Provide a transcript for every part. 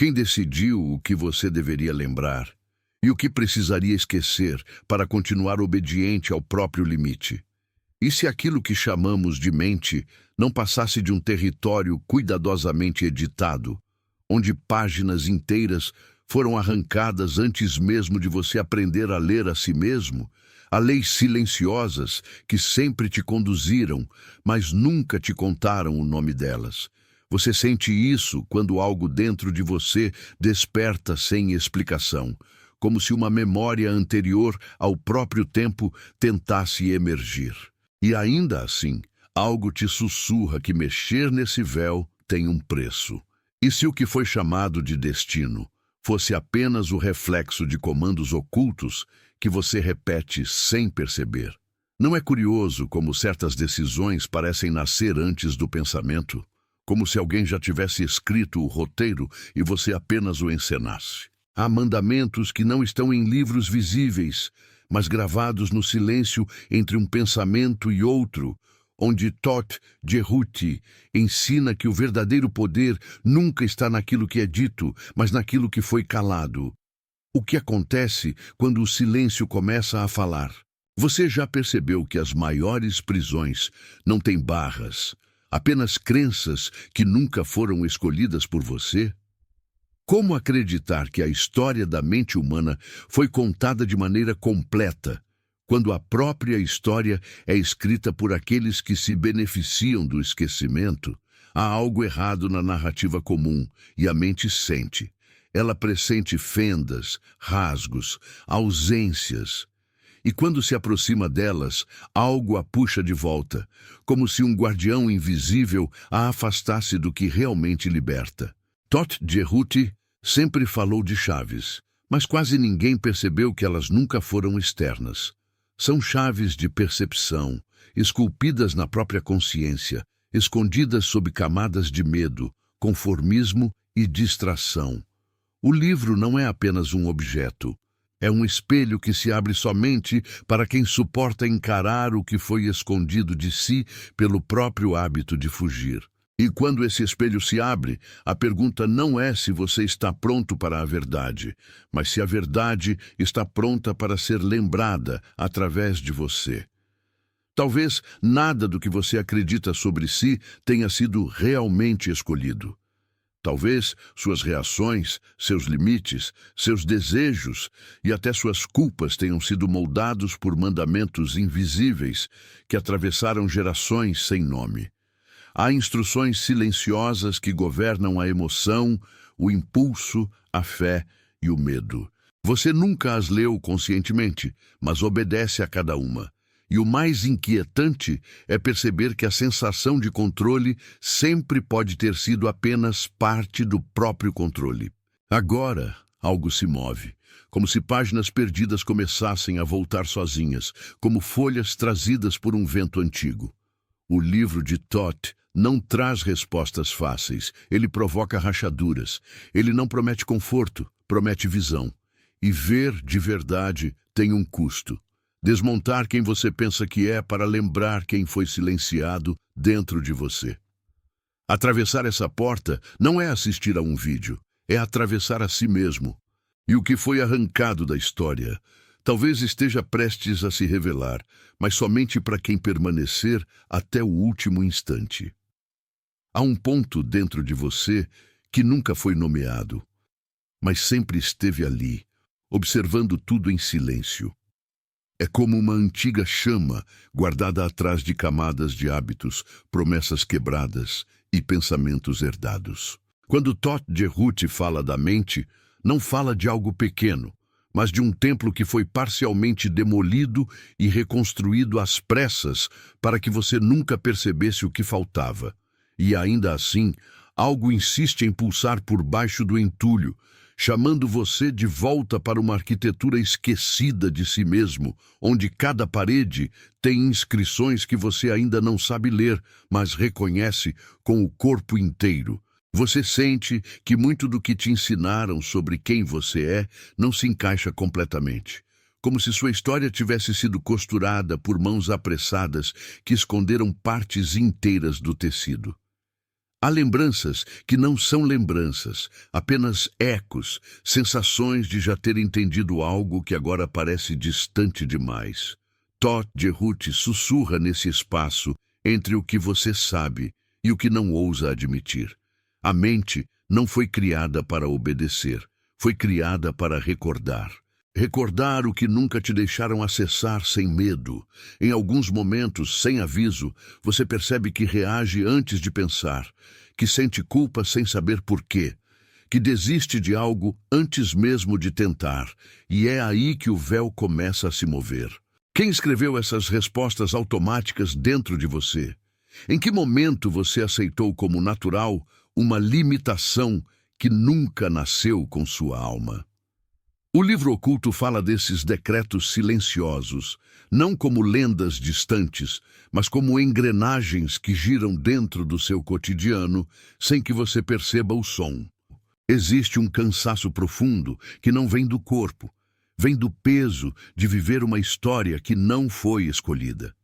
Quem decidiu o que você deveria lembrar e o que precisaria esquecer para continuar obediente ao próprio limite? E se aquilo que chamamos de mente não passasse de um território cuidadosamente editado, onde páginas inteiras foram arrancadas antes mesmo de você aprender a ler a si mesmo, há leis silenciosas que sempre te conduziram, mas nunca te contaram o nome delas. Você sente isso quando algo dentro de você desperta sem explicação, como se uma memória anterior ao próprio tempo tentasse emergir. E ainda assim, algo te sussurra que mexer nesse véu tem um preço. E se o que foi chamado de destino fosse apenas o reflexo de comandos ocultos que você repete sem perceber? Não é curioso como certas decisões parecem nascer antes do pensamento? Como se alguém já tivesse escrito o roteiro e você apenas o encenasse. Há mandamentos que não estão em livros visíveis, mas gravados no silêncio entre um pensamento e outro, onde Todd Cerutti ensina que o verdadeiro poder nunca está naquilo que é dito, mas naquilo que foi calado. O que acontece quando o silêncio começa a falar? Você já percebeu que as maiores prisões não têm barras, apenas crenças que nunca foram escolhidas por você? Como acreditar que a história da mente humana foi contada de maneira completa, quando a própria história é escrita por aqueles que se beneficiam do esquecimento? Há algo errado na narrativa comum, e a mente sente. Ela pressente fendas, rasgos, ausências. E quando se aproxima delas, algo a puxa de volta, como se um guardião invisível a afastasse do que realmente liberta. Todd Cerutti sempre falou de chaves, mas quase ninguém percebeu que elas nunca foram externas. São chaves de percepção, esculpidas na própria consciência, escondidas sob camadas de medo, conformismo e distração. O livro não é apenas um objeto. É um espelho que se abre somente para quem suporta encarar o que foi escondido de si pelo próprio hábito de fugir. E quando esse espelho se abre, a pergunta não é se você está pronto para a verdade, mas se a verdade está pronta para ser lembrada através de você. Talvez nada do que você acredita sobre si tenha sido realmente escolhido. Talvez suas reações, seus limites, seus desejos e até suas culpas tenham sido moldados por mandamentos invisíveis que atravessaram gerações sem nome. Há instruções silenciosas que governam a emoção, o impulso, a fé e o medo. Você nunca as leu conscientemente, mas obedece a cada uma. E o mais inquietante é perceber que a sensação de controle sempre pode ter sido apenas parte do próprio controle. Agora, algo se move, como se páginas perdidas começassem a voltar sozinhas, como folhas trazidas por um vento antigo. O livro de Todd não traz respostas fáceis, ele provoca rachaduras. Ele não promete conforto, promete visão. E ver de verdade tem um custo. Desmontar quem você pensa que é para lembrar quem foi silenciado dentro de você. Atravessar essa porta não é assistir a um vídeo, é atravessar a si mesmo. E o que foi arrancado da história talvez esteja prestes a se revelar, mas somente para quem permanecer até o último instante. Há um ponto dentro de você que nunca foi nomeado, mas sempre esteve ali, observando tudo em silêncio. É como uma antiga chama guardada atrás de camadas de hábitos, promessas quebradas e pensamentos herdados. Quando Todd Cerutti fala da mente, não fala de algo pequeno, mas de um templo que foi parcialmente demolido e reconstruído às pressas para que você nunca percebesse o que faltava. E ainda assim, algo insiste em pulsar por baixo do entulho, chamando você de volta para uma arquitetura esquecida de si mesmo, onde cada parede tem inscrições que você ainda não sabe ler, mas reconhece com o corpo inteiro. Você sente que muito do que te ensinaram sobre quem você é não se encaixa completamente, como se sua história tivesse sido costurada por mãos apressadas que esconderam partes inteiras do tecido. Há lembranças que não são lembranças, apenas ecos, sensações de já ter entendido algo que agora parece distante demais. Todd Jerhuti sussurra nesse espaço entre o que você sabe e o que não ousa admitir. A mente não foi criada para obedecer, foi criada para recordar. Recordar o que nunca te deixaram acessar sem medo. Em alguns momentos, sem aviso, você percebe que reage antes de pensar, que sente culpa sem saber por quê, que desiste de algo antes mesmo de tentar, e é aí que o véu começa a se mover. Quem escreveu essas respostas automáticas dentro de você? Em que momento você aceitou como natural uma limitação que nunca nasceu com sua alma? O livro oculto fala desses decretos silenciosos, não como lendas distantes, mas como engrenagens que giram dentro do seu cotidiano sem que você perceba o som. Existe um cansaço profundo que não vem do corpo, vem do peso de viver uma história que não foi escolhida.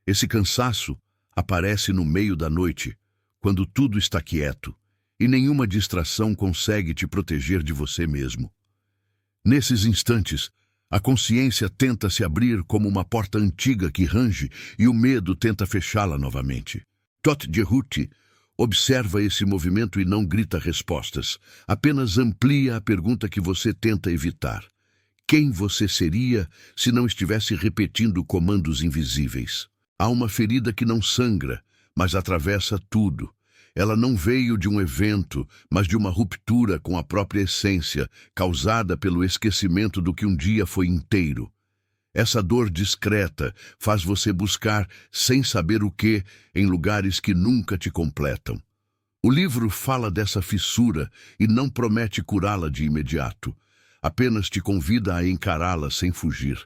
Esse cansaço aparece no meio da noite, quando tudo está quieto e nenhuma distração consegue te proteger de você mesmo. Nesses instantes, a consciência tenta se abrir como uma porta antiga que range e o medo tenta fechá-la novamente. Todd Jerhuti observa esse movimento e não grita respostas, apenas amplia a pergunta que você tenta evitar. Quem você seria se não estivesse repetindo comandos invisíveis? Há uma ferida que não sangra, mas atravessa tudo. Ela não veio de um evento, mas de uma ruptura com a própria essência, causada pelo esquecimento do que um dia foi inteiro. Essa dor discreta faz você buscar, sem saber o que, em lugares que nunca te completam. O livro fala dessa fissura e não promete curá-la de imediato. Apenas te convida a encará-la sem fugir,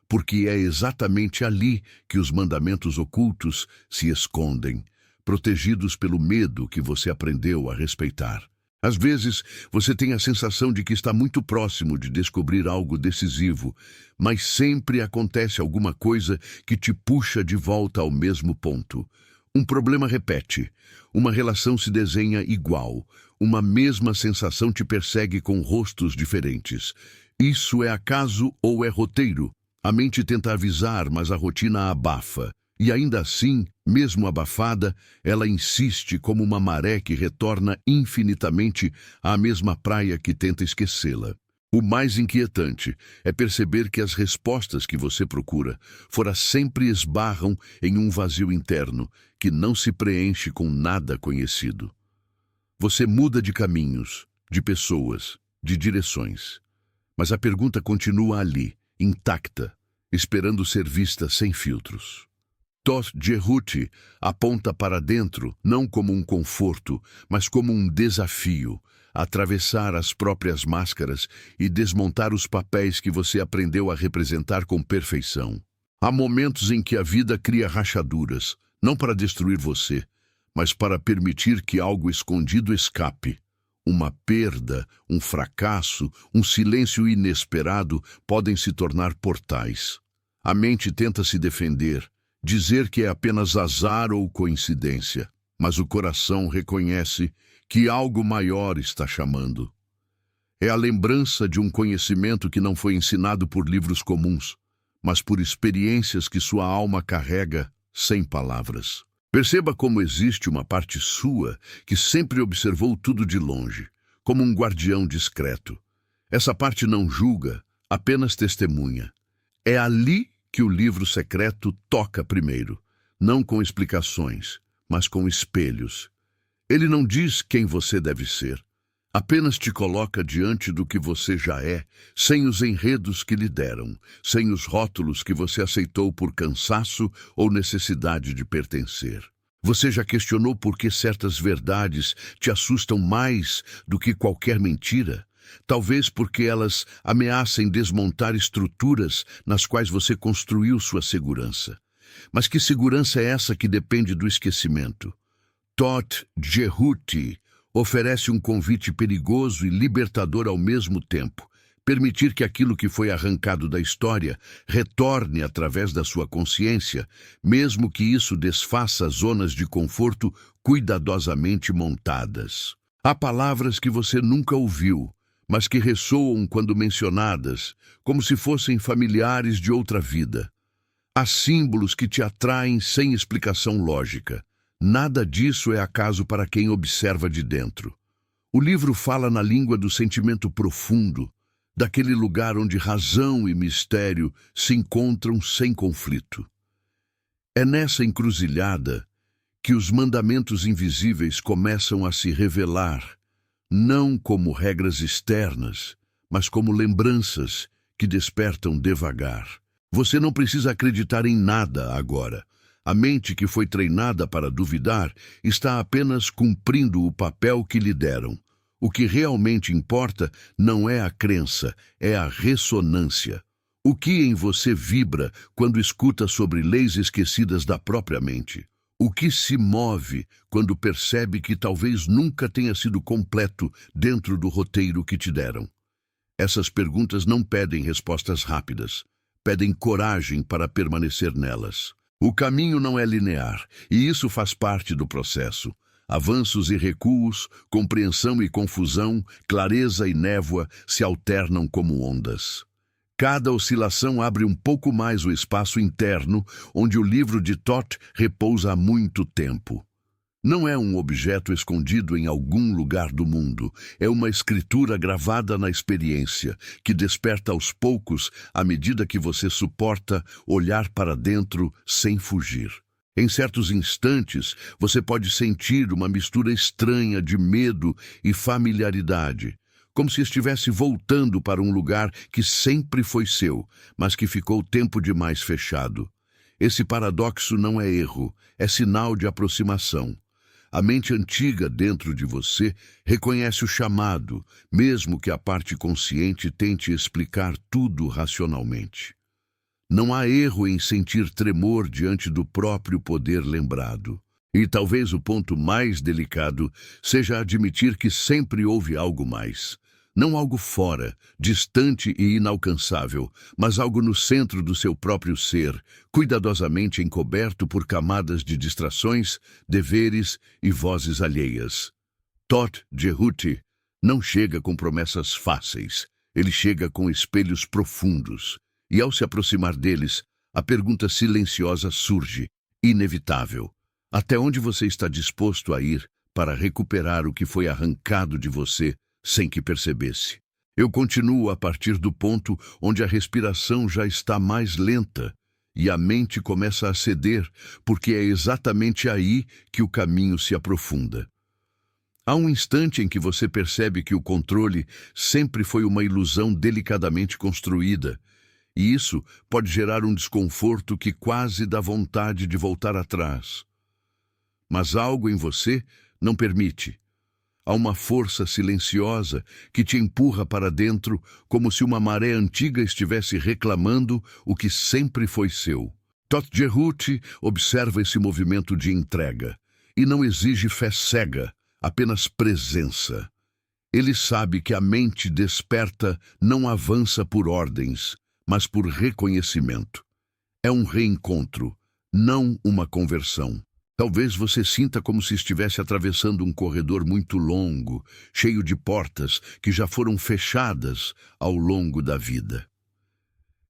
porque é exatamente ali que os mandamentos ocultos se escondem, protegidos pelo medo que você aprendeu a respeitar. Às vezes, você tem a sensação de que está muito próximo de descobrir algo decisivo, mas sempre acontece alguma coisa que te puxa de volta ao mesmo ponto. Um problema repete, uma relação se desenha igual, uma mesma sensação te persegue com rostos diferentes. Isso é acaso ou é roteiro? A mente tenta avisar, mas a rotina abafa. E ainda assim, mesmo abafada, ela insiste como uma maré que retorna infinitamente à mesma praia que tenta esquecê-la. O mais inquietante é perceber que as respostas que você procura fora sempre esbarram em um vazio interno que não se preenche com nada conhecido. Você muda de caminhos, de pessoas, de direções, mas a pergunta continua ali, intacta, esperando ser vista sem filtros. Todd Jerhuti aponta para dentro não como um conforto, mas como um desafio, atravessar as próprias máscaras e desmontar os papéis que você aprendeu a representar com perfeição. Há momentos em que a vida cria rachaduras, não para destruir você, mas para permitir que algo escondido escape. Uma perda, um fracasso, um silêncio inesperado podem se tornar portais. A mente tenta se defender, dizer que é apenas azar ou coincidência, mas o coração reconhece que algo maior está chamando. É a lembrança de um conhecimento que não foi ensinado por livros comuns, mas por experiências que sua alma carrega sem palavras. Perceba como existe uma parte sua que sempre observou tudo de longe, como um guardião discreto. Essa parte não julga, apenas testemunha. É ali que o livro secreto toca primeiro, não com explicações, mas com espelhos. Ele não diz quem você deve ser, apenas te coloca diante do que você já é, sem os enredos que lhe deram, sem os rótulos que você aceitou por cansaço ou necessidade de pertencer. Você já questionou por que certas verdades te assustam mais do que qualquer mentira? Talvez porque elas ameacem desmontar estruturas nas quais você construiu sua segurança. Mas que segurança é essa que depende do esquecimento? Todd Jerhuti oferece um convite perigoso e libertador ao mesmo tempo. Permitir que aquilo que foi arrancado da história retorne através da sua consciência, mesmo que isso desfaça zonas de conforto cuidadosamente montadas. Há palavras que você nunca ouviu, mas que ressoam quando mencionadas, como se fossem familiares de outra vida. Há símbolos que te atraem sem explicação lógica. Nada disso é acaso para quem observa de dentro. O livro fala na língua do sentimento profundo, daquele lugar onde razão e mistério se encontram sem conflito. É nessa encruzilhada que os mandamentos invisíveis começam a se revelar, não como regras externas, mas como lembranças que despertam devagar. Você não precisa acreditar em nada agora. A mente que foi treinada para duvidar está apenas cumprindo o papel que lhe deram. O que realmente importa não é a crença, é a ressonância. O que em você vibra quando escuta sobre leis esquecidas da própria mente? O que se move quando percebe que talvez nunca tenha sido completo dentro do roteiro que te deram? Essas perguntas não pedem respostas rápidas, pedem coragem para permanecer nelas. O caminho não é linear, e isso faz parte do processo. Avanços e recuos, compreensão e confusão, clareza e névoa se alternam como ondas. Cada oscilação abre um pouco mais o espaço interno, onde o livro de Thoth repousa há muito tempo. Não é um objeto escondido em algum lugar do mundo, é uma escritura gravada na experiência, que desperta aos poucos à medida que você suporta olhar para dentro sem fugir. Em certos instantes, você pode sentir uma mistura estranha de medo e familiaridade, como se estivesse voltando para um lugar que sempre foi seu, mas que ficou tempo demais fechado. Esse paradoxo não é erro, é sinal de aproximação. A mente antiga dentro de você reconhece o chamado, mesmo que a parte consciente tente explicar tudo racionalmente. Não há erro em sentir tremor diante do próprio poder lembrado. E talvez o ponto mais delicado seja admitir que sempre houve algo mais. Não algo fora, distante e inalcançável, mas algo no centro do seu próprio ser, cuidadosamente encoberto por camadas de distrações, deveres e vozes alheias. Thoth Jerhuti não chega com promessas fáceis, ele chega com espelhos profundos. E ao se aproximar deles, a pergunta silenciosa surge, inevitável. Até onde você está disposto a ir para recuperar o que foi arrancado de você sem que percebesse? Eu continuo a partir do ponto onde a respiração já está mais lenta e a mente começa a ceder, porque é exatamente aí que o caminho se aprofunda. Há um instante em que você percebe que o controle sempre foi uma ilusão delicadamente construída, e isso pode gerar um desconforto que quase dá vontade de voltar atrás. Mas algo em você não permite. Há uma força silenciosa que te empurra para dentro, como se uma maré antiga estivesse reclamando o que sempre foi seu. Thoth Jerhuti observa esse movimento de entrega e não exige fé cega, apenas presença. Ele sabe que a mente desperta não avança por ordens, mas por reconhecimento. É um reencontro, não uma conversão. Talvez você sinta como se estivesse atravessando um corredor muito longo, cheio de portas que já foram fechadas ao longo da vida.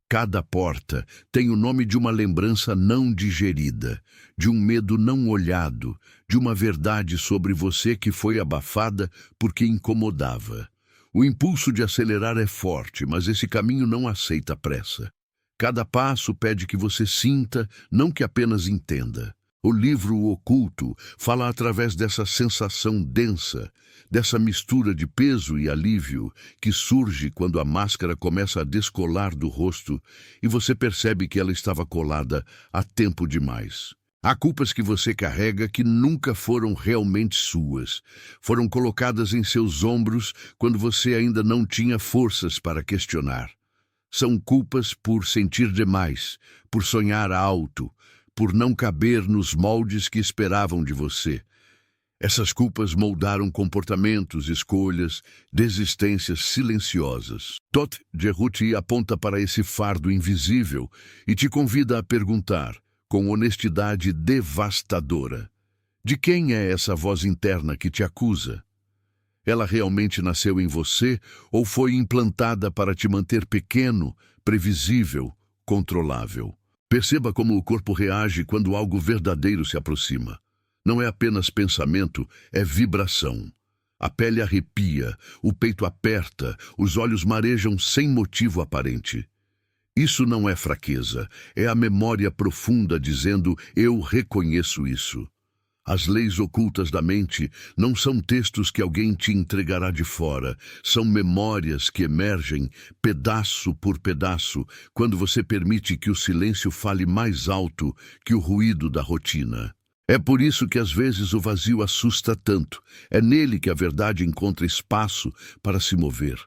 Cada porta tem o nome de uma lembrança não digerida, de um medo não olhado, de uma verdade sobre você que foi abafada porque incomodava. O impulso de acelerar é forte, mas esse caminho não aceita pressa. Cada passo pede que você sinta, não que apenas entenda. O livro oculto fala através dessa sensação densa, dessa mistura de peso e alívio que surge quando a máscara começa a descolar do rosto e você percebe que ela estava colada há tempo demais. Há culpas que você carrega que nunca foram realmente suas. Foram colocadas em seus ombros quando você ainda não tinha forças para questionar. São culpas por sentir demais, por sonhar alto, por não caber nos moldes que esperavam de você. Essas culpas moldaram comportamentos, escolhas, desistências silenciosas. Thoth Jerhuti aponta para esse fardo invisível e te convida a perguntar, com honestidade devastadora: De quem é essa voz interna que te acusa? Ela realmente nasceu em você ou foi implantada para te manter pequeno, previsível, controlável? Perceba como o corpo reage quando algo verdadeiro se aproxima. Não é apenas pensamento, é vibração. A pele arrepia, o peito aperta, os olhos marejam sem motivo aparente. Isso não é fraqueza, é a memória profunda dizendo: eu reconheço isso. As leis ocultas da mente não são textos que alguém te entregará de fora, são memórias que emergem pedaço por pedaço quando você permite que o silêncio fale mais alto que o ruído da rotina. É por isso que às vezes o vazio assusta tanto. É nele que a verdade encontra espaço para se mover.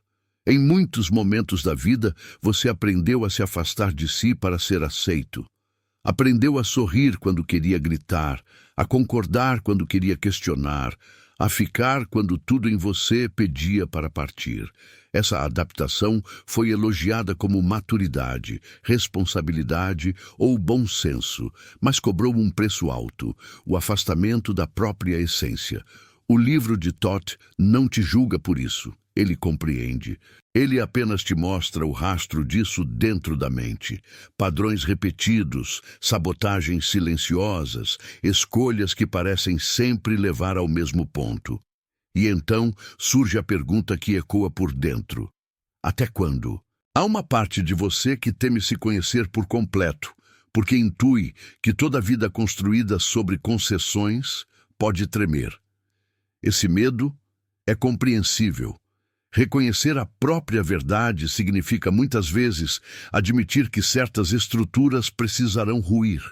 Em muitos momentos da vida, você aprendeu a se afastar de si para ser aceito. Aprendeu a sorrir quando queria gritar, a concordar quando queria questionar, a ficar quando tudo em você pedia para partir. Essa adaptação foi elogiada como maturidade, responsabilidade ou bom senso, mas cobrou um preço alto, o afastamento da própria essência. O livro de Toth não te julga por isso, ele compreende. Ele apenas te mostra o rastro disso dentro da mente. Padrões repetidos, sabotagens silenciosas, escolhas que parecem sempre levar ao mesmo ponto. E então surge a pergunta que ecoa por dentro: até quando? Há uma parte de você que teme se conhecer por completo, porque intui que toda vida construída sobre concessões pode tremer. Esse medo é compreensível. Reconhecer a própria verdade significa muitas vezes admitir que certas estruturas precisarão ruir.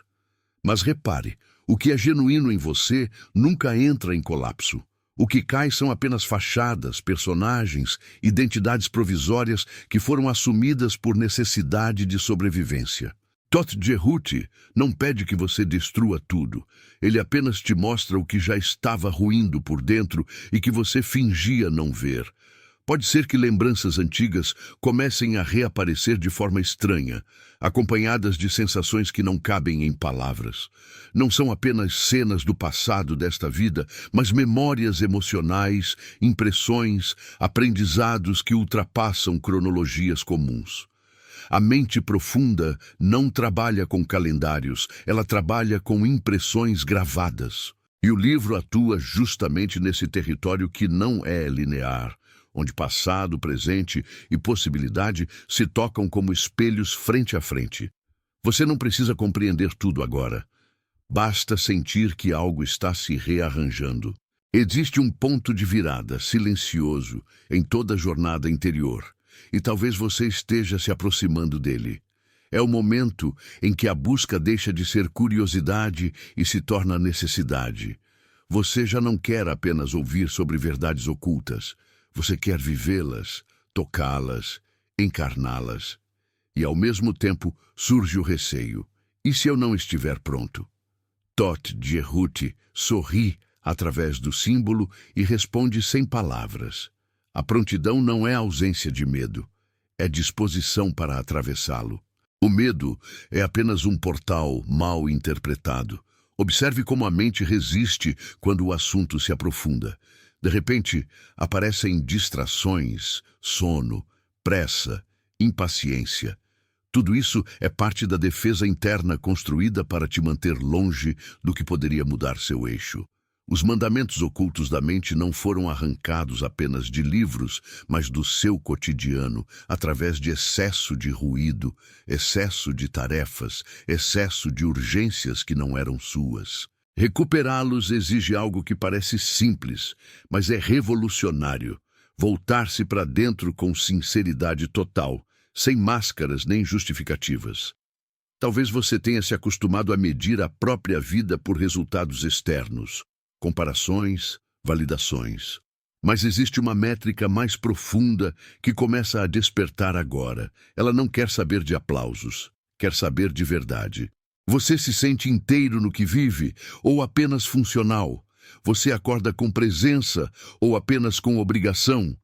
Mas repare, o que é genuíno em você nunca entra em colapso. O que cai são apenas fachadas, personagens, identidades provisórias que foram assumidas por necessidade de sobrevivência. Toth Jehuti não pede que você destrua tudo. Ele apenas te mostra o que já estava ruindo por dentro e que você fingia não ver. Pode ser que lembranças antigas comecem a reaparecer de forma estranha, acompanhadas de sensações que não cabem em palavras. Não são apenas cenas do passado desta vida, mas memórias emocionais, impressões, aprendizados que ultrapassam cronologias comuns. A mente profunda não trabalha com calendários, ela trabalha com impressões gravadas. E o livro atua justamente nesse território que não é linear, onde passado, presente e possibilidade se tocam como espelhos frente a frente. Você não precisa compreender tudo agora. Basta sentir que algo está se rearranjando. Existe um ponto de virada, silencioso, em toda a jornada interior, e talvez você esteja se aproximando dele. É o momento em que a busca deixa de ser curiosidade e se torna necessidade. Você já não quer apenas ouvir sobre verdades ocultas. Você quer vivê-las, tocá-las, encarná-las. E ao mesmo tempo surge o receio. E se eu não estiver pronto? Toth Jehuti sorri através do símbolo e responde sem palavras. A prontidão não é ausência de medo, é disposição para atravessá-lo. O medo é apenas um portal mal interpretado. Observe como a mente resiste quando o assunto se aprofunda. De repente, aparecem distrações, sono, pressa, impaciência. Tudo isso é parte da defesa interna construída para te manter longe do que poderia mudar seu eixo. Os mandamentos ocultos da mente não foram arrancados apenas de livros, mas do seu cotidiano, através de excesso de ruído, excesso de tarefas, excesso de urgências que não eram suas. Recuperá-los exige algo que parece simples, mas é revolucionário. Voltar-se para dentro com sinceridade total, sem máscaras nem justificativas. Talvez você tenha se acostumado a medir a própria vida por resultados externos, comparações, validações. Mas existe uma métrica mais profunda que começa a despertar agora. Ela não quer saber de aplausos, quer saber de verdade. Você se sente inteiro no que vive ou apenas funcional? Você acorda com presença ou apenas com obrigação?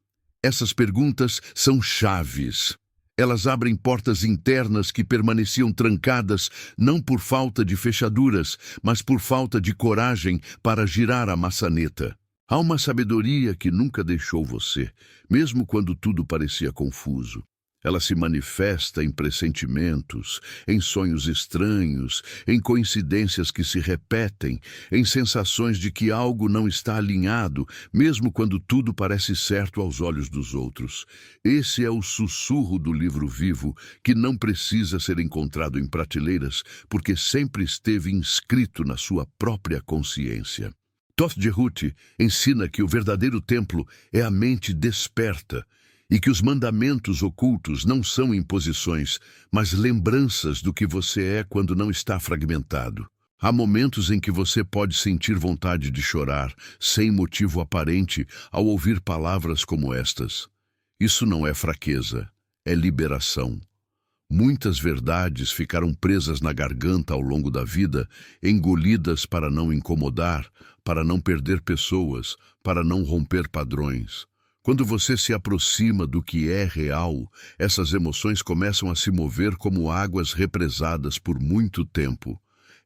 Essas perguntas são chaves. Elas abrem portas internas que permaneciam trancadas não por falta de fechaduras, mas por falta de coragem para girar a maçaneta. Há uma sabedoria que nunca deixou você, mesmo quando tudo parecia confuso. Ela se manifesta em pressentimentos, em sonhos estranhos, em coincidências que se repetem, em sensações de que algo não está alinhado, mesmo quando tudo parece certo aos olhos dos outros. Esse é o sussurro do livro vivo, que não precisa ser encontrado em prateleiras, porque sempre esteve inscrito na sua própria consciência. Thoth Jerut ensina que o verdadeiro templo é a mente desperta, e que os mandamentos ocultos não são imposições, mas lembranças do que você é quando não está fragmentado. Há momentos em que você pode sentir vontade de chorar, sem motivo aparente, ao ouvir palavras como estas. Isso não é fraqueza, é liberação. Muitas verdades ficaram presas na garganta ao longo da vida, engolidas para não incomodar, para não perder pessoas, para não romper padrões. Quando você se aproxima do que é real, essas emoções começam a se mover como águas represadas por muito tempo.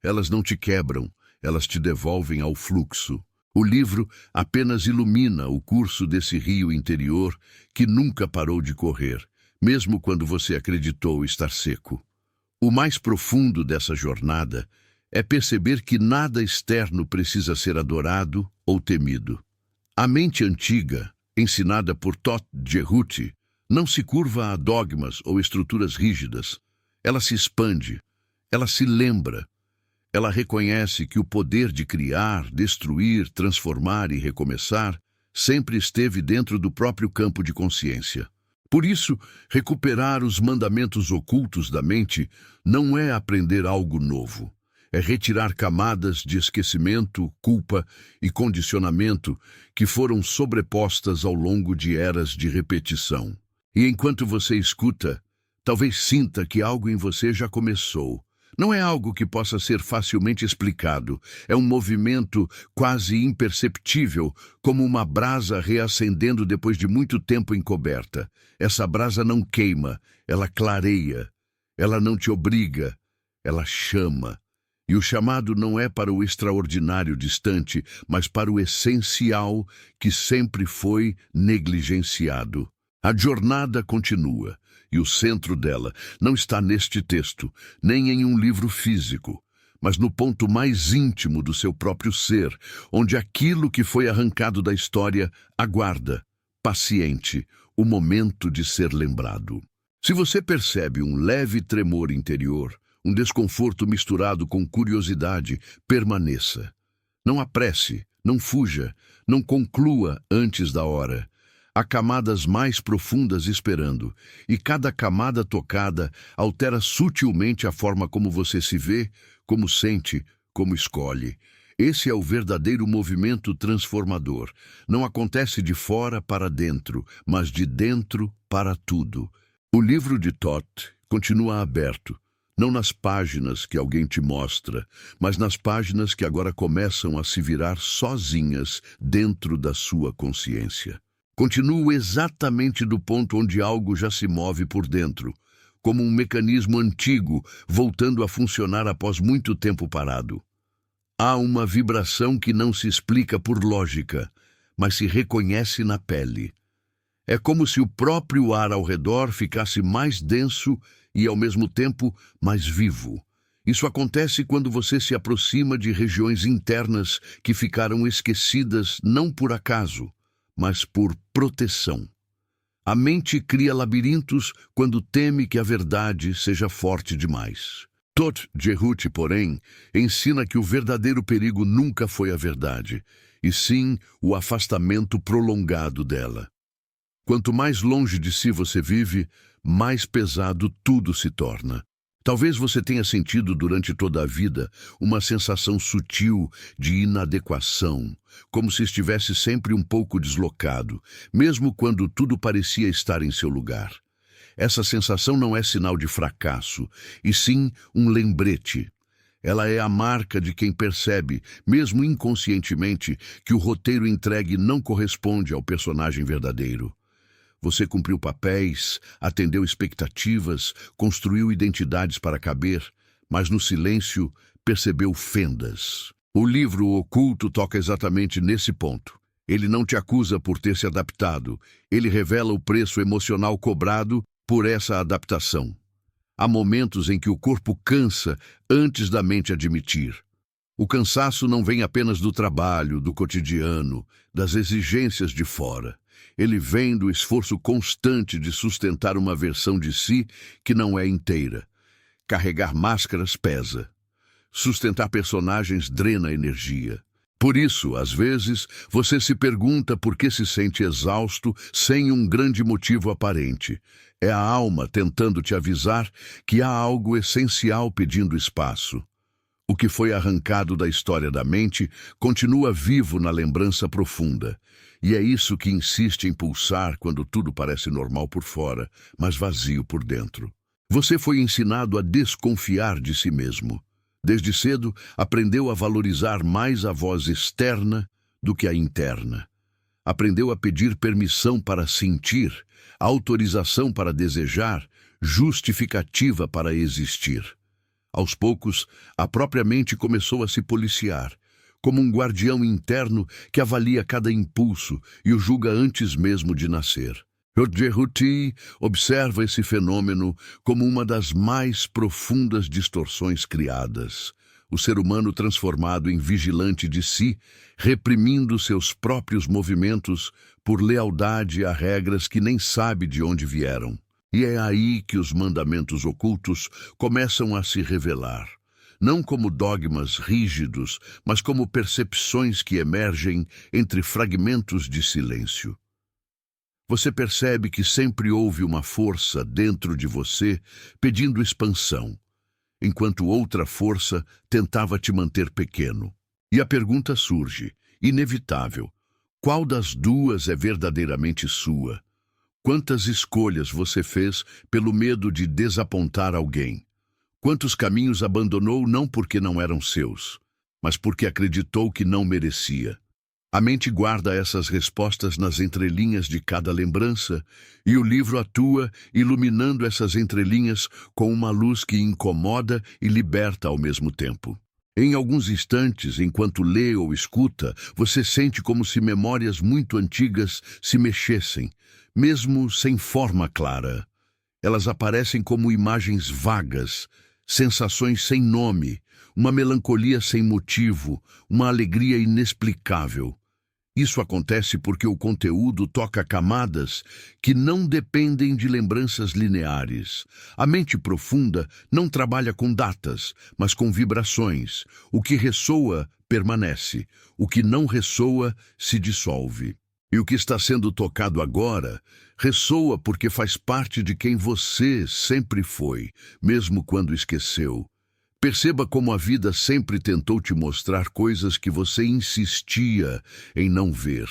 Elas não te quebram, elas te devolvem ao fluxo. O livro apenas ilumina o curso desse rio interior que nunca parou de correr, mesmo quando você acreditou estar seco. O mais profundo dessa jornada é perceber que nada externo precisa ser adorado ou temido. A mente antiga, ensinada por Thoth Jerut, não se curva a dogmas ou estruturas rígidas. Ela se expande, ela se lembra, ela reconhece que o poder de criar, destruir, transformar e recomeçar sempre esteve dentro do próprio campo de consciência. Por isso, recuperar os mandamentos ocultos da mente não é aprender algo novo. É retirar camadas de esquecimento, culpa e condicionamento que foram sobrepostas ao longo de eras de repetição. E enquanto você escuta, talvez sinta que algo em você já começou. Não é algo que possa ser facilmente explicado. É um movimento quase imperceptível, como uma brasa reacendendo depois de muito tempo encoberta. Essa brasa não queima, ela clareia. Ela não te obriga, ela chama. E o chamado não é para o extraordinário distante, mas para o essencial que sempre foi negligenciado. A jornada continua, e o centro dela não está neste texto, nem em um livro físico, mas no ponto mais íntimo do seu próprio ser, onde aquilo que foi arrancado da história aguarda, paciente, o momento de ser lembrado. Se você percebe um leve tremor interior, um desconforto misturado com curiosidade, permaneça. Não apresse, não fuja, não conclua antes da hora. Há camadas mais profundas esperando, e cada camada tocada altera sutilmente a forma como você se vê, como sente, como escolhe. Esse é o verdadeiro movimento transformador. Não acontece de fora para dentro, mas de dentro para tudo. O livro de Thoth continua aberto. Não nas páginas que alguém te mostra, mas nas páginas que agora começam a se virar sozinhas dentro da sua consciência. Continua exatamente do ponto onde algo já se move por dentro, como um mecanismo antigo voltando a funcionar após muito tempo parado. Há uma vibração que não se explica por lógica, mas se reconhece na pele. É como se o próprio ar ao redor ficasse mais denso e, ao mesmo tempo, mais vivo. Isso acontece quando você se aproxima de regiões internas que ficaram esquecidas não por acaso, mas por proteção. A mente cria labirintos quando teme que a verdade seja forte demais. Thoth Jerut, porém, ensina que o verdadeiro perigo nunca foi a verdade, e sim o afastamento prolongado dela. Quanto mais longe de si você vive, mais pesado tudo se torna. Talvez você tenha sentido durante toda a vida uma sensação sutil de inadequação, como se estivesse sempre um pouco deslocado, mesmo quando tudo parecia estar em seu lugar. Essa sensação não é sinal de fracasso, e sim um lembrete. Ela é a marca de quem percebe, mesmo inconscientemente, que o roteiro entregue não corresponde ao personagem verdadeiro. Você cumpriu papéis, atendeu expectativas, construiu identidades para caber, mas no silêncio percebeu fendas. O livro Oculto toca exatamente nesse ponto. Ele não te acusa por ter se adaptado, ele revela o preço emocional cobrado por essa adaptação. Há momentos em que o corpo cansa antes da mente admitir. O cansaço não vem apenas do trabalho, do cotidiano, das exigências de fora. Ele vem do esforço constante de sustentar uma versão de si que não é inteira. Carregar máscaras pesa. Sustentar personagens drena energia. Por isso, às vezes, você se pergunta por que se sente exausto sem um grande motivo aparente. É a alma tentando te avisar que há algo essencial pedindo espaço. O que foi arrancado da história da mente continua vivo na lembrança profunda. E é isso que insiste em pulsar quando tudo parece normal por fora, mas vazio por dentro. Você foi ensinado a desconfiar de si mesmo. Desde cedo, aprendeu a valorizar mais a voz externa do que a interna. Aprendeu a pedir permissão para sentir, autorização para desejar, justificativa para existir. Aos poucos, a própria mente começou a se policiar, como um guardião interno que avalia cada impulso e o julga antes mesmo de nascer. Rodgerhuti observa esse fenômeno como uma das mais profundas distorções criadas. O ser humano transformado em vigilante de si, reprimindo seus próprios movimentos por lealdade a regras que nem sabe de onde vieram. E é aí que os mandamentos ocultos começam a se revelar. Não como dogmas rígidos, mas como percepções que emergem entre fragmentos de silêncio. Você percebe que sempre houve uma força dentro de você pedindo expansão, enquanto outra força tentava te manter pequeno. E a pergunta surge, inevitável: qual das duas é verdadeiramente sua? Quantas escolhas você fez pelo medo de desapontar alguém? Quantos caminhos abandonou não porque não eram seus, mas porque acreditou que não merecia? A mente guarda essas respostas nas entrelinhas de cada lembrança, e o livro atua iluminando essas entrelinhas com uma luz que incomoda e liberta ao mesmo tempo. Em alguns instantes, enquanto lê ou escuta, você sente como se memórias muito antigas se mexessem, mesmo sem forma clara. Elas aparecem como imagens vagas, sensações sem nome, uma melancolia sem motivo, uma alegria inexplicável. Isso acontece porque o conteúdo toca camadas que não dependem de lembranças lineares. A mente profunda não trabalha com datas, mas com vibrações. O que ressoa, permanece. O que não ressoa, se dissolve. E o que está sendo tocado agora ressoa porque faz parte de quem você sempre foi, mesmo quando esqueceu. Perceba como a vida sempre tentou te mostrar coisas que você insistia em não ver.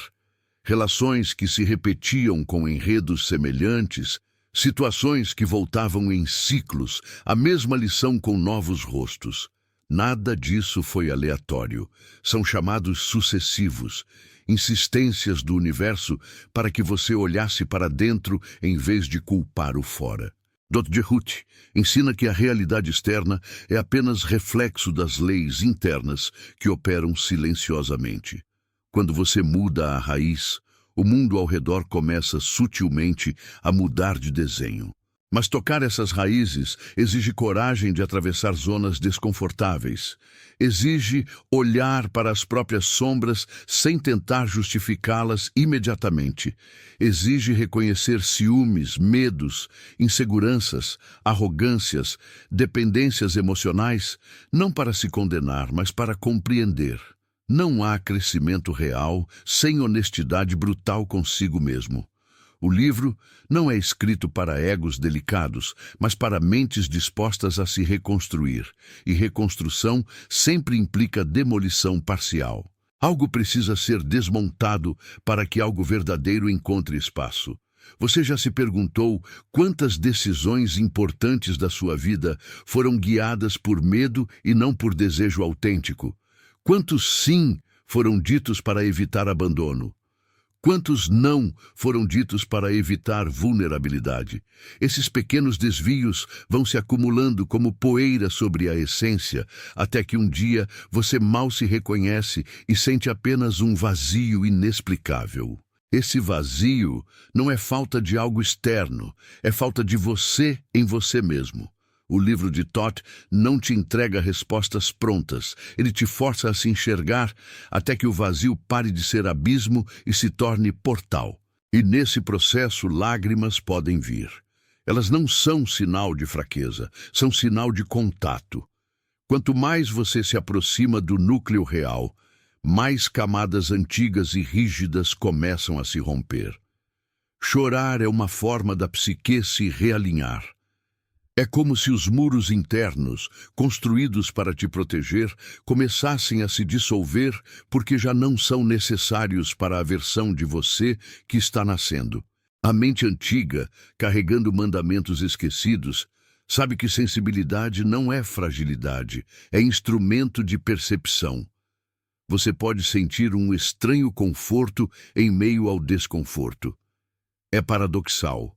Relações que se repetiam com enredos semelhantes, situações que voltavam em ciclos, a mesma lição com novos rostos. Nada disso foi aleatório. São chamados sucessivos, insistências do universo para que você olhasse para dentro em vez de culpar o fora. Rodgerhuti ensina que a realidade externa é apenas reflexo das leis internas que operam silenciosamente. Quando você muda a raiz, o mundo ao redor começa sutilmente a mudar de desenho. Mas tocar essas raízes exige coragem de atravessar zonas desconfortáveis. Exige olhar para as próprias sombras sem tentar justificá-las imediatamente. Exige reconhecer ciúmes, medos, inseguranças, arrogâncias, dependências emocionais, não para se condenar, mas para compreender. Não há crescimento real sem honestidade brutal consigo mesmo. O livro não é escrito para egos delicados, mas para mentes dispostas a se reconstruir, e reconstrução sempre implica demolição parcial. Algo precisa ser desmontado para que algo verdadeiro encontre espaço. Você já se perguntou quantas decisões importantes da sua vida foram guiadas por medo e não por desejo autêntico? Quantos sim foram ditos para evitar abandono? Quantos não foram ditos para evitar vulnerabilidade? Esses pequenos desvios vão se acumulando como poeira sobre a essência, até que um dia você mal se reconhece e sente apenas um vazio inexplicável. Esse vazio não é falta de algo externo, é falta de você em você mesmo. O livro de Toth não te entrega respostas prontas. Ele te força a se enxergar até que o vazio pare de ser abismo e se torne portal. E nesse processo, lágrimas podem vir. Elas não são sinal de fraqueza, são sinal de contato. Quanto mais você se aproxima do núcleo real, mais camadas antigas e rígidas começam a se romper. Chorar é uma forma da psique se realinhar. É como se os muros internos, construídos para te proteger, começassem a se dissolver porque já não são necessários para a versão de você que está nascendo. A mente antiga, carregando mandamentos esquecidos, sabe que sensibilidade não é fragilidade, é instrumento de percepção. Você pode sentir um estranho conforto em meio ao desconforto. É paradoxal.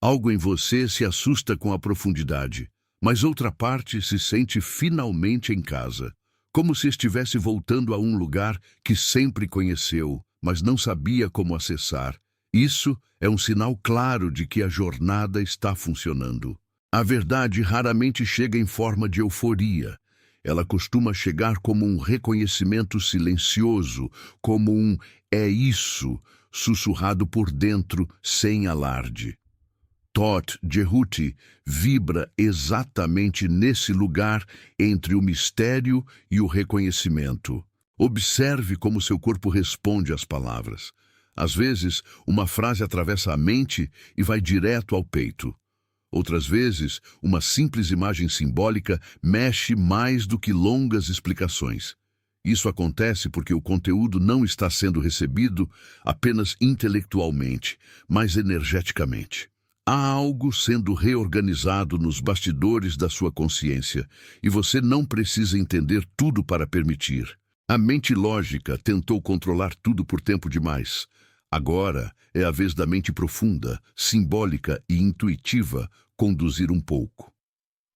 Algo em você se assusta com a profundidade, mas outra parte se sente finalmente em casa, como se estivesse voltando a um lugar que sempre conheceu, mas não sabia como acessar. Isso é um sinal claro de que a jornada está funcionando. A verdade raramente chega em forma de euforia. Ela costuma chegar como um reconhecimento silencioso, como um "é isso", sussurrado por dentro, sem alarde. Toth Jehuti vibra exatamente nesse lugar entre o mistério e o reconhecimento. Observe como seu corpo responde às palavras. Às vezes, uma frase atravessa a mente e vai direto ao peito. Outras vezes, uma simples imagem simbólica mexe mais do que longas explicações. Isso acontece porque o conteúdo não está sendo recebido apenas intelectualmente, mas energeticamente. Há algo sendo reorganizado nos bastidores da sua consciência, e você não precisa entender tudo para permitir. A mente lógica tentou controlar tudo por tempo demais. Agora é a vez da mente profunda, simbólica e intuitiva conduzir um pouco.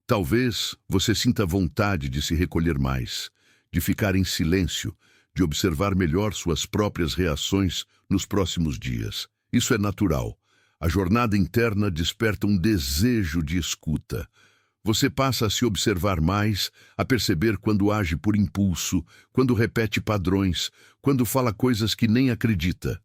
Talvez você sinta vontade de se recolher mais, de ficar em silêncio, de observar melhor suas próprias reações nos próximos dias. Isso é natural. A jornada interna desperta um desejo de escuta. Você passa a se observar mais, a perceber quando age por impulso, quando repete padrões, quando fala coisas que nem acredita.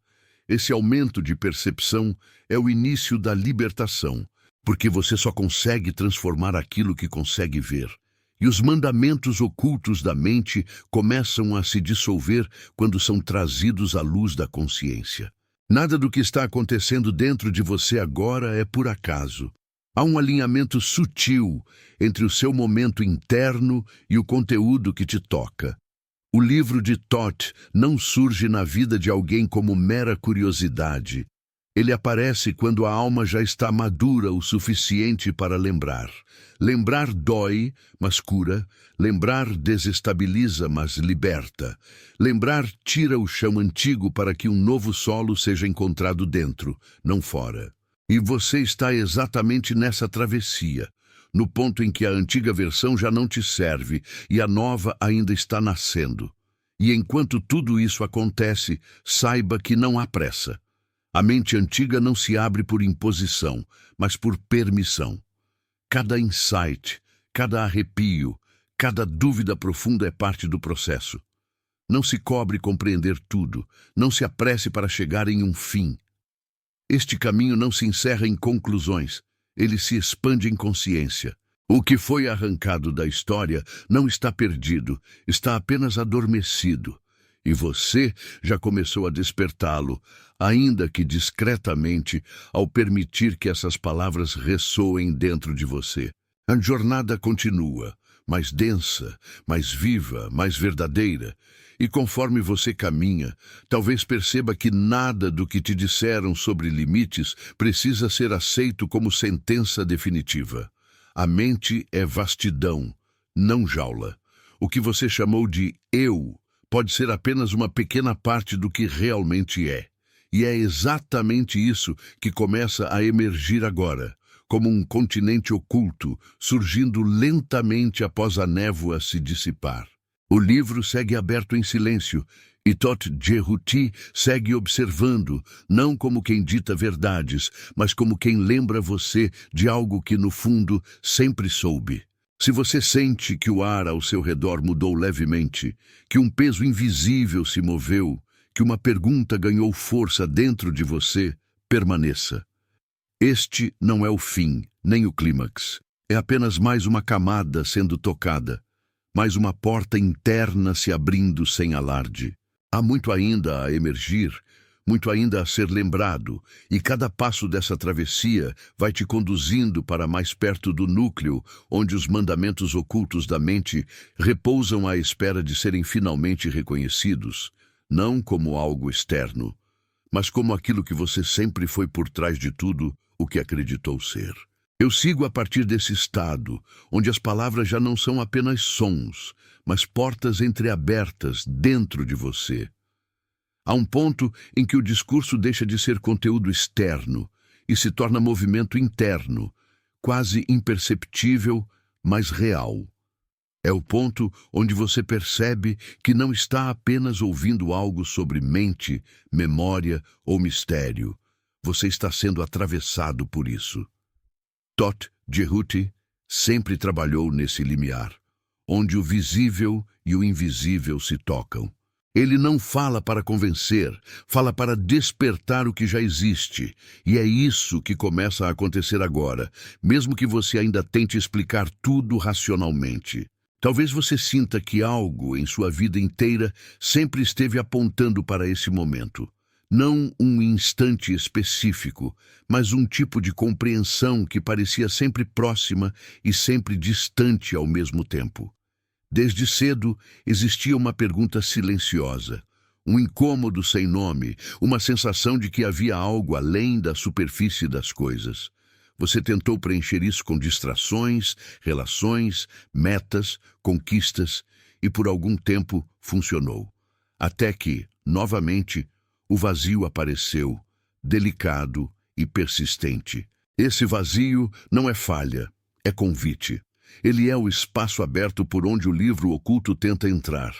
Esse aumento de percepção é o início da libertação, porque você só consegue transformar aquilo que consegue ver. E os mandamentos ocultos da mente começam a se dissolver quando são trazidos à luz da consciência. Nada do que está acontecendo dentro de você agora é por acaso. Há um alinhamento sutil entre o seu momento interno e o conteúdo que te toca. O livro de Toth não surge na vida de alguém como mera curiosidade. Ele aparece quando a alma já está madura o suficiente para lembrar. Lembrar dói, mas cura. Lembrar desestabiliza, mas liberta. Lembrar tira o chão antigo para que um novo solo seja encontrado dentro, não fora. E você está exatamente nessa travessia, no ponto em que a antiga versão já não te serve e a nova ainda está nascendo. E enquanto tudo isso acontece, saiba que não há pressa. A mente antiga não se abre por imposição, mas por permissão. Cada insight, cada arrepio, cada dúvida profunda é parte do processo. Não se cobre compreender tudo, não se apresse para chegar em um fim. Este caminho não se encerra em conclusões, ele se expande em consciência. O que foi arrancado da história não está perdido, está apenas adormecido. E você já começou a despertá-lo, ainda que discretamente, ao permitir que essas palavras ressoem dentro de você. A jornada continua, mais densa, mais viva, mais verdadeira. E conforme você caminha, talvez perceba que nada do que te disseram sobre limites precisa ser aceito como sentença definitiva. A mente é vastidão, não jaula. O que você chamou de eu pode ser apenas uma pequena parte do que realmente é. E é exatamente isso que começa a emergir agora, como um continente oculto, surgindo lentamente após a névoa se dissipar. O livro segue aberto em silêncio, e Todt Jehuti segue observando, não como quem dita verdades, mas como quem lembra você de algo que, no fundo, sempre soube. Se você sente que o ar ao seu redor mudou levemente, que um peso invisível se moveu, que uma pergunta ganhou força dentro de você, permaneça. Este não é o fim, nem o clímax. É apenas mais uma camada sendo tocada, mais uma porta interna se abrindo sem alarde. Há muito ainda a emergir, muito ainda a ser lembrado, e cada passo dessa travessia vai te conduzindo para mais perto do núcleo, onde os mandamentos ocultos da mente repousam à espera de serem finalmente reconhecidos, não como algo externo, mas como aquilo que você sempre foi por trás de tudo o que acreditou ser. Eu sigo a partir desse estado, onde as palavras já não são apenas sons, mas portas entreabertas dentro de você. Há um ponto em que o discurso deixa de ser conteúdo externo e se torna movimento interno, quase imperceptível, mas real. É o ponto onde você percebe que não está apenas ouvindo algo sobre mente, memória ou mistério. Você está sendo atravessado por isso. Todt Jehuti sempre trabalhou nesse limiar, onde o visível e o invisível se tocam. Ele não fala para convencer, fala para despertar o que já existe. E é isso que começa a acontecer agora, mesmo que você ainda tente explicar tudo racionalmente. Talvez você sinta que algo em sua vida inteira sempre esteve apontando para esse momento. Não um instante específico, mas um tipo de compreensão que parecia sempre próxima e sempre distante ao mesmo tempo. Desde cedo existia uma pergunta silenciosa, um incômodo sem nome, uma sensação de que havia algo além da superfície das coisas. Você tentou preencher isso com distrações, relações, metas, conquistas, e por algum tempo funcionou. Até que, novamente, o vazio apareceu, delicado e persistente. Esse vazio não é falha, é convite. Ele é o espaço aberto por onde o livro oculto tenta entrar.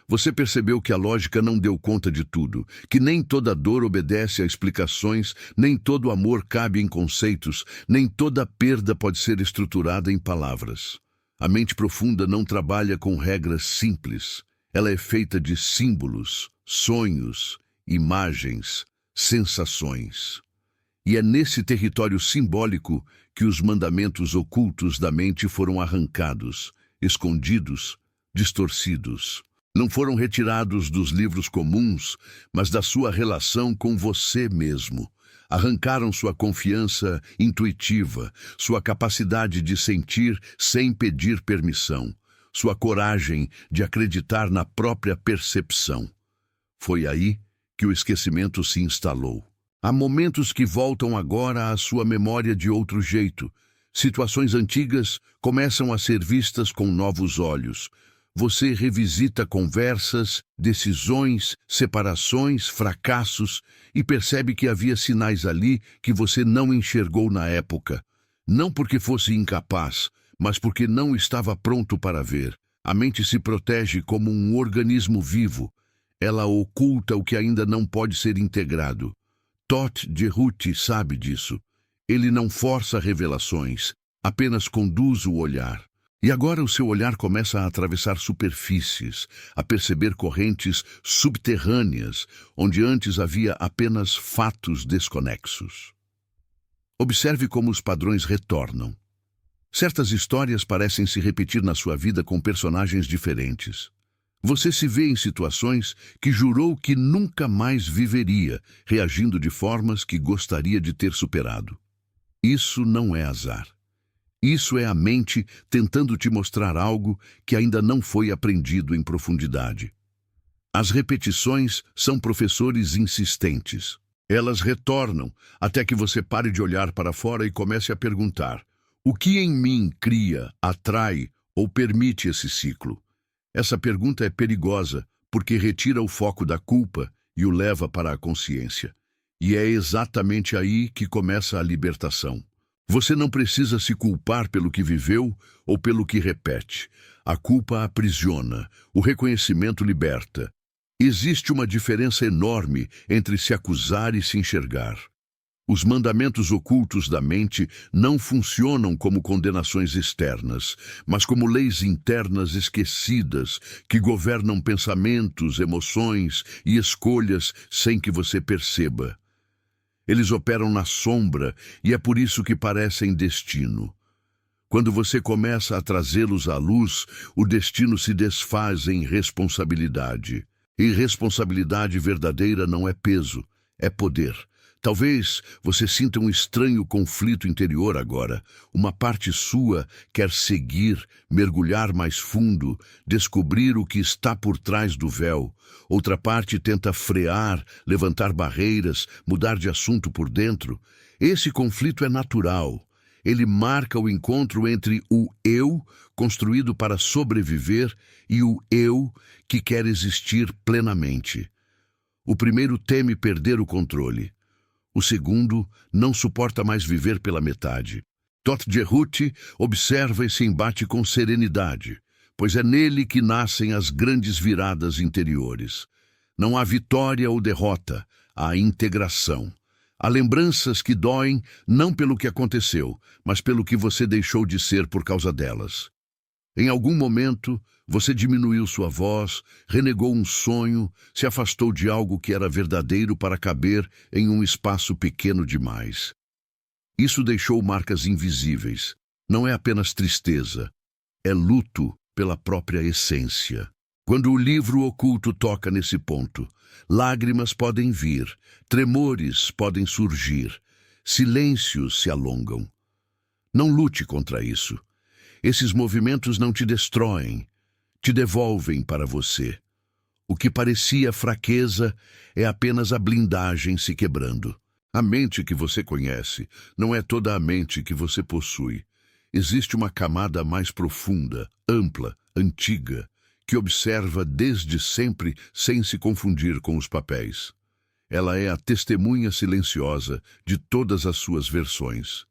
Você percebeu que a lógica não deu conta de tudo, que nem toda dor obedece a explicações, nem todo amor cabe em conceitos, nem toda perda pode ser estruturada em palavras. A mente profunda não trabalha com regras simples. Ela é feita de símbolos, sonhos, imagens, sensações. E é nesse território simbólico que os mandamentos ocultos da mente foram arrancados, escondidos, distorcidos. Não foram retirados dos livros comuns, mas da sua relação com você mesmo. Arrancaram sua confiança intuitiva, sua capacidade de sentir sem pedir permissão, sua coragem de acreditar na própria percepção. Foi aí que o esquecimento se instalou. Há momentos que voltam agora à sua memória de outro jeito. Situações antigas começam a ser vistas com novos olhos. Você revisita conversas, decisões, separações, fracassos e percebe que havia sinais ali que você não enxergou na época. Não porque fosse incapaz, mas porque não estava pronto para ver. A mente se protege como um organismo vivo. Ela oculta o que ainda não pode ser integrado. Todt Jehuti sabe disso. Ele não força revelações, apenas conduz o olhar. E agora o seu olhar começa a atravessar superfícies, a perceber correntes subterrâneas, onde antes havia apenas fatos desconexos. Observe como os padrões retornam. Certas histórias parecem se repetir na sua vida com personagens diferentes. Você se vê em situações que jurou que nunca mais viveria, reagindo de formas que gostaria de ter superado. Isso não é azar. Isso é a mente tentando te mostrar algo que ainda não foi aprendido em profundidade. As repetições são professores insistentes. Elas retornam até que você pare de olhar para fora e comece a perguntar: o que em mim cria, atrai ou permite esse ciclo? Essa pergunta é perigosa porque retira o foco da culpa e o leva para a consciência. E é exatamente aí que começa a libertação. Você não precisa se culpar pelo que viveu ou pelo que repete. A culpa aprisiona, o reconhecimento liberta. Existe uma diferença enorme entre se acusar e se enxergar. Os mandamentos ocultos da mente não funcionam como condenações externas, mas como leis internas esquecidas que governam pensamentos, emoções e escolhas sem que você perceba. Eles operam na sombra e é por isso que parecem destino. Quando você começa a trazê-los à luz, o destino se desfaz em responsabilidade. E responsabilidade verdadeira não é peso, é poder. Talvez você sinta um estranho conflito interior agora. Uma parte sua quer seguir, mergulhar mais fundo, descobrir o que está por trás do véu. Outra parte tenta frear, levantar barreiras, mudar de assunto por dentro. Esse conflito é natural. Ele marca o encontro entre o eu, construído para sobreviver, e o eu, que quer existir plenamente. O primeiro teme perder o controle. O segundo não suporta mais viver pela metade. Todt Jerut observa esse embate com serenidade, pois é nele que nascem as grandes viradas interiores. Não há vitória ou derrota, há integração. Há lembranças que doem não pelo que aconteceu, mas pelo que você deixou de ser por causa delas. Em algum momento, você diminuiu sua voz, renegou um sonho, se afastou de algo que era verdadeiro para caber em um espaço pequeno demais. Isso deixou marcas invisíveis. Não é apenas tristeza, é luto pela própria essência. Quando o livro oculto toca nesse ponto, lágrimas podem vir, tremores podem surgir, silêncios se alongam. Não lute contra isso. Esses movimentos não te destroem, te devolvem para você. O que parecia fraqueza é apenas a blindagem se quebrando. A mente que você conhece não é toda a mente que você possui. Existe uma camada mais profunda, ampla, antiga, que observa desde sempre sem se confundir com os papéis. Ela é a testemunha silenciosa de todas as suas versões.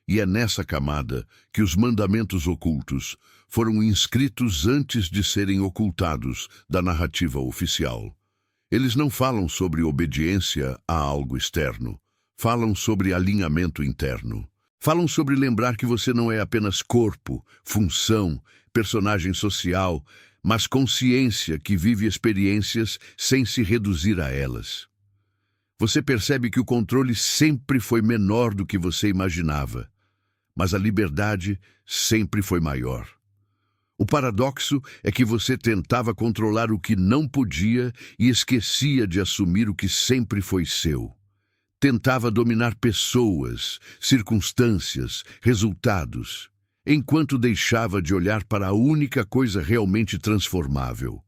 E é nessa camada que os mandamentos ocultos foram inscritos antes de serem ocultados da narrativa oficial. Eles não falam sobre obediência a algo externo. Falam sobre alinhamento interno. Falam sobre lembrar que você não é apenas corpo, função, personagem social, mas consciência que vive experiências sem se reduzir a elas. Você percebe que o controle sempre foi menor do que você imaginava, mas a liberdade sempre foi maior. O paradoxo é que você tentava controlar o que não podia e esquecia de assumir o que sempre foi seu. Tentava dominar pessoas, circunstâncias, resultados, enquanto deixava de olhar para a única coisa realmente transformável,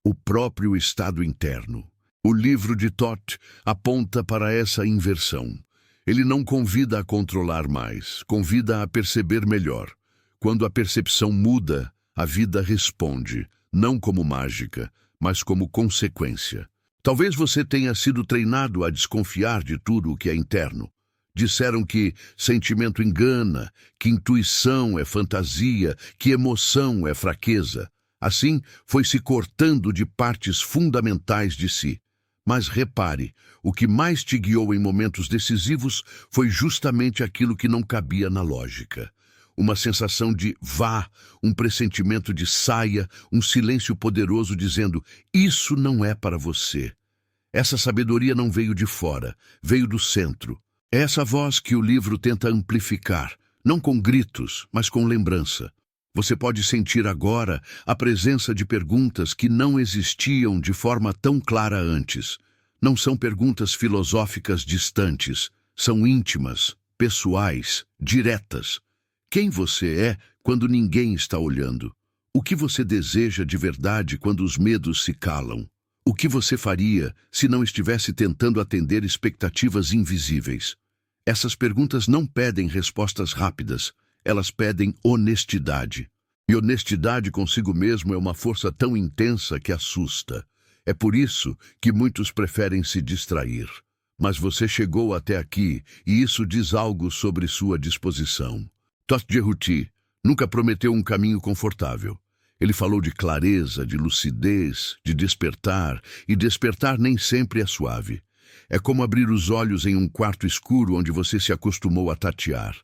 o próprio estado interno. O livro de Todt aponta para essa inversão. Ele não convida a controlar mais, convida a perceber melhor. Quando a percepção muda, a vida responde, não como mágica, mas como consequência. Talvez você tenha sido treinado a desconfiar de tudo o que é interno. Disseram que sentimento engana, que intuição é fantasia, que emoção é fraqueza. Assim, foi se cortando de partes fundamentais de si. Mas repare, o que mais te guiou em momentos decisivos foi justamente aquilo que não cabia na lógica. Uma sensação de vá, um pressentimento de saia, um silêncio poderoso dizendo, isso não é para você. Essa sabedoria não veio de fora, veio do centro. É essa voz que o livro tenta amplificar, não com gritos, mas com lembrança. Você pode sentir agora a presença de perguntas que não existiam de forma tão clara antes. Não são perguntas filosóficas distantes, são íntimas, pessoais, diretas. Quem você é quando ninguém está olhando? O que você deseja de verdade quando os medos se calam? O que você faria se não estivesse tentando atender expectativas invisíveis? Essas perguntas não pedem respostas rápidas, elas pedem honestidade. E honestidade consigo mesmo é uma força tão intensa que assusta. É por isso que muitos preferem se distrair. Mas você chegou até aqui e isso diz algo sobre sua disposição. Todt Jehuti nunca prometeu um caminho confortável. Ele falou de clareza, de lucidez, de despertar, e despertar nem sempre é suave. É como abrir os olhos em um quarto escuro onde você se acostumou a tatear.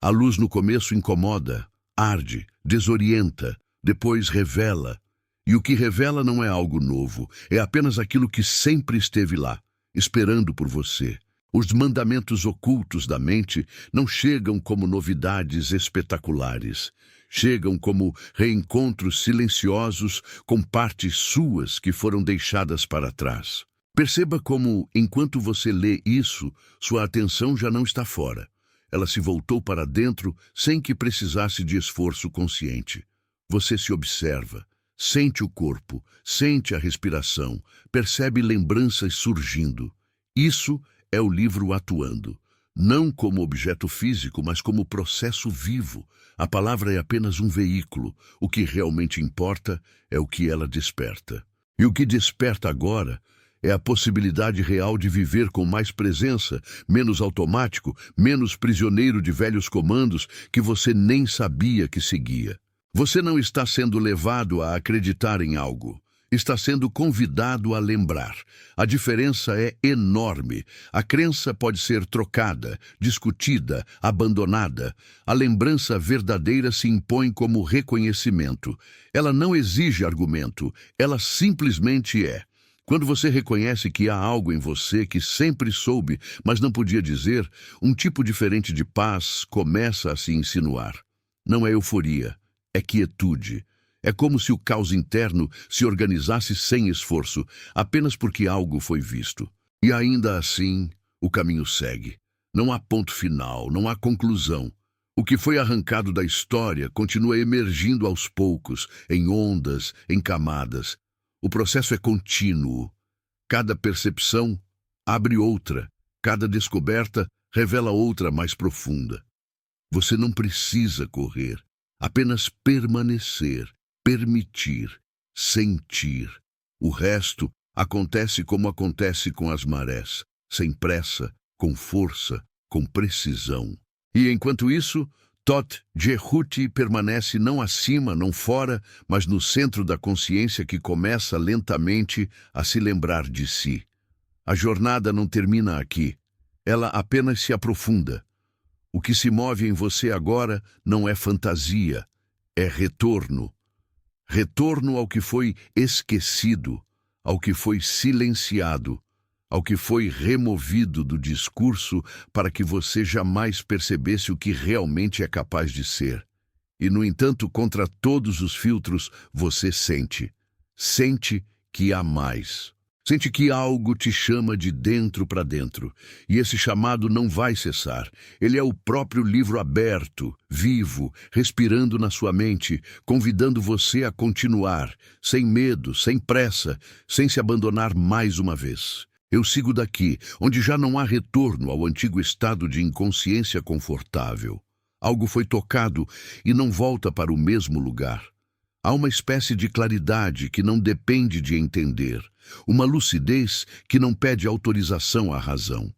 A luz no começo incomoda, arde, desorienta, depois revela. E o que revela não é algo novo, é apenas aquilo que sempre esteve lá, esperando por você. Os mandamentos ocultos da mente não chegam como novidades espetaculares. Chegam como reencontros silenciosos com partes suas que foram deixadas para trás. Perceba como, enquanto você lê isso, sua atenção já não está fora. Ela se voltou para dentro sem que precisasse de esforço consciente. Você se observa, sente o corpo, sente a respiração, percebe lembranças surgindo. Isso é o livro atuando. Não como objeto físico, mas como processo vivo. A palavra é apenas um veículo. O que realmente importa é o que ela desperta. E o que desperta agora é a possibilidade real de viver com mais presença, menos automático, menos prisioneiro de velhos comandos que você nem sabia que seguia. Você não está sendo levado a acreditar em algo. Está sendo convidado a lembrar. A diferença é enorme. A crença pode ser trocada, discutida, abandonada. A lembrança verdadeira se impõe como reconhecimento. Ela não exige argumento, ela simplesmente é. Quando você reconhece que há algo em você que sempre soube, mas não podia dizer, um tipo diferente de paz começa a se insinuar. Não é euforia, é quietude. É como se o caos interno se organizasse sem esforço, apenas porque algo foi visto. E ainda assim, o caminho segue. Não há ponto final, não há conclusão. O que foi arrancado da história continua emergindo aos poucos, em ondas, em camadas. O processo é contínuo. Cada percepção abre outra. Cada descoberta revela outra mais profunda. Você não precisa correr, apenas permanecer. Permitir, sentir. O resto acontece como acontece com as marés, sem pressa, com força, com precisão. E enquanto isso, Todt Jehuti permanece não acima, não fora, mas no centro da consciência que começa lentamente a se lembrar de si. A jornada não termina aqui, ela apenas se aprofunda. O que se move em você agora não é fantasia, é retorno. Retorno ao que foi esquecido, ao que foi silenciado, ao que foi removido do discurso para que você jamais percebesse o que realmente é capaz de ser. E, no entanto, contra todos os filtros, você sente. Sente que há mais. Sente que algo te chama de dentro para dentro, e esse chamado não vai cessar. Ele é o próprio livro aberto, vivo, respirando na sua mente, convidando você a continuar, sem medo, sem pressa, sem se abandonar mais uma vez. Eu sigo daqui, onde já não há retorno ao antigo estado de inconsciência confortável. Algo foi tocado e não volta para o mesmo lugar. Há uma espécie de claridade que não depende de entender, uma lucidez que não pede autorização à razão.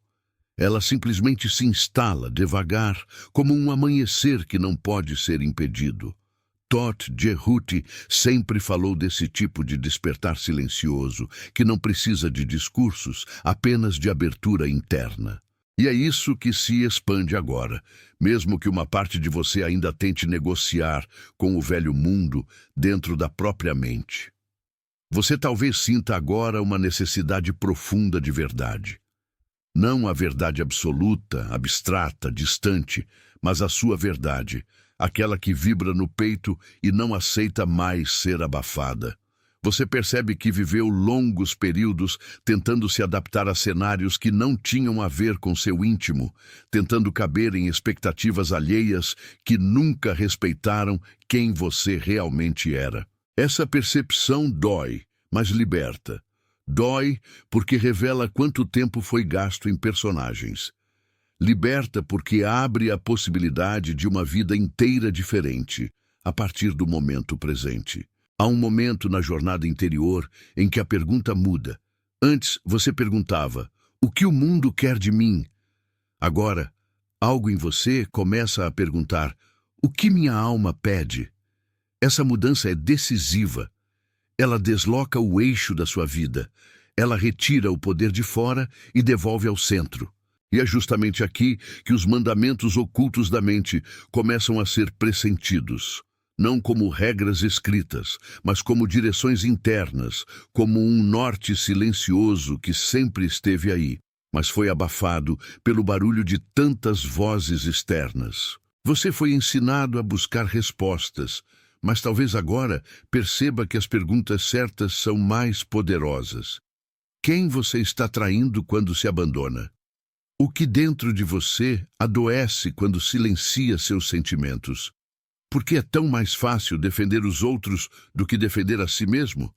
Ela simplesmente se instala devagar, como um amanhecer que não pode ser impedido. Todt Jehuti sempre falou desse tipo de despertar silencioso, que não precisa de discursos, apenas de abertura interna. E é isso que se expande agora, mesmo que uma parte de você ainda tente negociar com o velho mundo dentro da própria mente. Você talvez sinta agora uma necessidade profunda de verdade. Não a verdade absoluta, abstrata, distante, mas a sua verdade, aquela que vibra no peito e não aceita mais ser abafada. Você percebe que viveu longos períodos tentando se adaptar a cenários que não tinham a ver com seu íntimo, tentando caber em expectativas alheias que nunca respeitaram quem você realmente era. Essa percepção dói, mas liberta. Dói porque revela quanto tempo foi gasto em personagens. Liberta porque abre a possibilidade de uma vida inteira diferente, a partir do momento presente. Há um momento na jornada interior em que a pergunta muda. Antes, você perguntava, O que o mundo quer de mim? Agora, algo em você começa a perguntar: o que minha alma pede? Essa mudança é decisiva. Ela desloca o eixo da sua vida. Ela retira o poder de fora e devolve ao centro. E é justamente aqui que os mandamentos ocultos da mente começam a ser pressentidos. Não como regras escritas, mas como direções internas, como um norte silencioso que sempre esteve aí, mas foi abafado pelo barulho de tantas vozes externas. Você foi ensinado a buscar respostas, mas talvez agora perceba que as perguntas certas são mais poderosas. Quem você está traindo quando se abandona? O que dentro de você adoece quando silencia seus sentimentos? Por que é tão mais fácil defender os outros do que defender a si mesmo?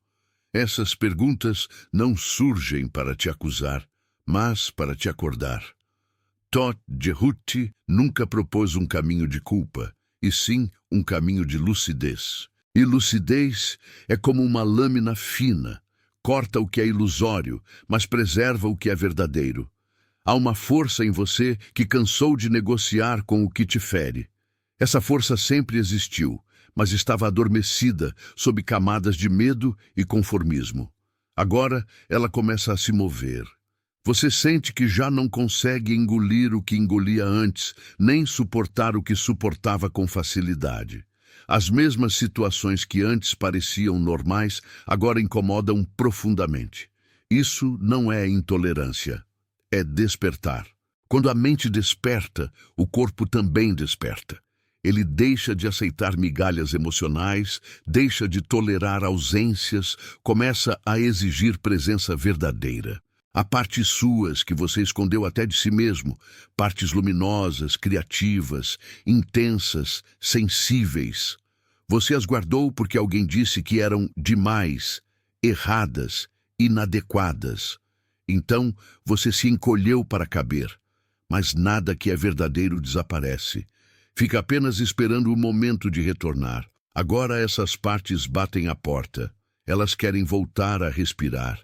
Essas perguntas não surgem para te acusar, mas para te acordar. Todd Jerhuti nunca propôs um caminho de culpa, e sim um caminho de lucidez. E lucidez é como uma lâmina fina, corta o que é ilusório, mas preserva o que é verdadeiro. Há uma força em você que cansou de negociar com o que te fere. Essa força sempre existiu, mas estava adormecida sob camadas de medo e conformismo. Agora ela começa a se mover. Você sente que já não consegue engolir o que engolia antes, nem suportar o que suportava com facilidade. As mesmas situações que antes pareciam normais, agora incomodam profundamente. Isso não é intolerância, é despertar. Quando a mente desperta, o corpo também desperta. Ele deixa de aceitar migalhas emocionais, deixa de tolerar ausências, começa a exigir presença verdadeira. Há partes suas que você escondeu até de si mesmo, partes luminosas, criativas, intensas, sensíveis. Você as guardou porque alguém disse que eram demais, erradas, inadequadas. Então, você se encolheu para caber, mas nada que é verdadeiro desaparece. Fica apenas esperando o momento de retornar. Agora essas partes batem à porta. Elas querem voltar a respirar.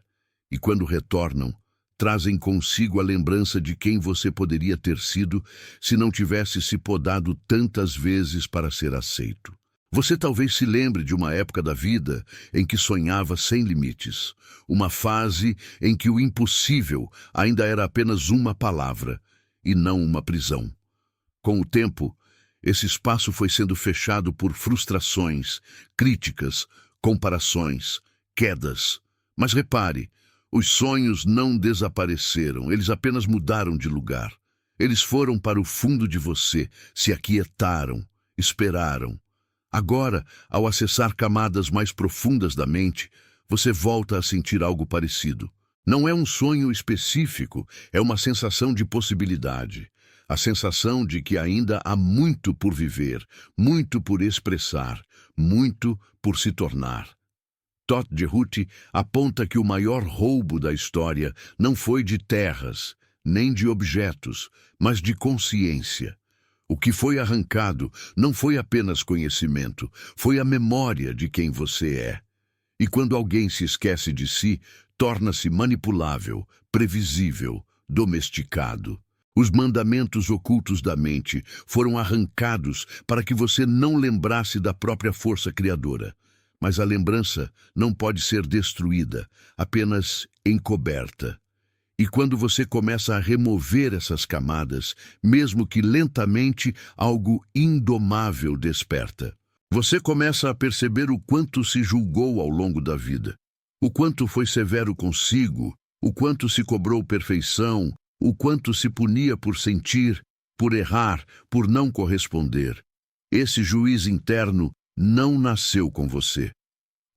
E quando retornam, trazem consigo a lembrança de quem você poderia ter sido se não tivesse se podado tantas vezes para ser aceito. Você talvez se lembre de uma época da vida em que sonhava sem limites. Uma fase em que o impossível ainda era apenas uma palavra e não uma prisão. Com o tempo, esse espaço foi sendo fechado por frustrações, críticas, comparações, quedas. Mas repare, os sonhos não desapareceram, eles apenas mudaram de lugar. Eles foram para o fundo de você, se aquietaram, esperaram. Agora, ao acessar camadas mais profundas da mente, você volta a sentir algo parecido. Não é um sonho específico, é uma sensação de possibilidade. A sensação de que ainda há muito por viver, muito por expressar, muito por se tornar. Todd Jerhuti aponta que o maior roubo da história não foi de terras, nem de objetos, mas de consciência. O que foi arrancado não foi apenas conhecimento, foi a memória de quem você é. E quando alguém se esquece de si, torna-se manipulável, previsível, domesticado. Os mandamentos ocultos da mente foram arrancados para que você não lembrasse da própria força criadora. Mas a lembrança não pode ser destruída, apenas encoberta. E quando você começa a remover essas camadas, mesmo que lentamente, algo indomável desperta. Você começa a perceber o quanto se julgou ao longo da vida, o quanto foi severo consigo, o quanto se cobrou perfeição, o quanto se punia por sentir, por errar, por não corresponder. Esse juiz interno não nasceu com você.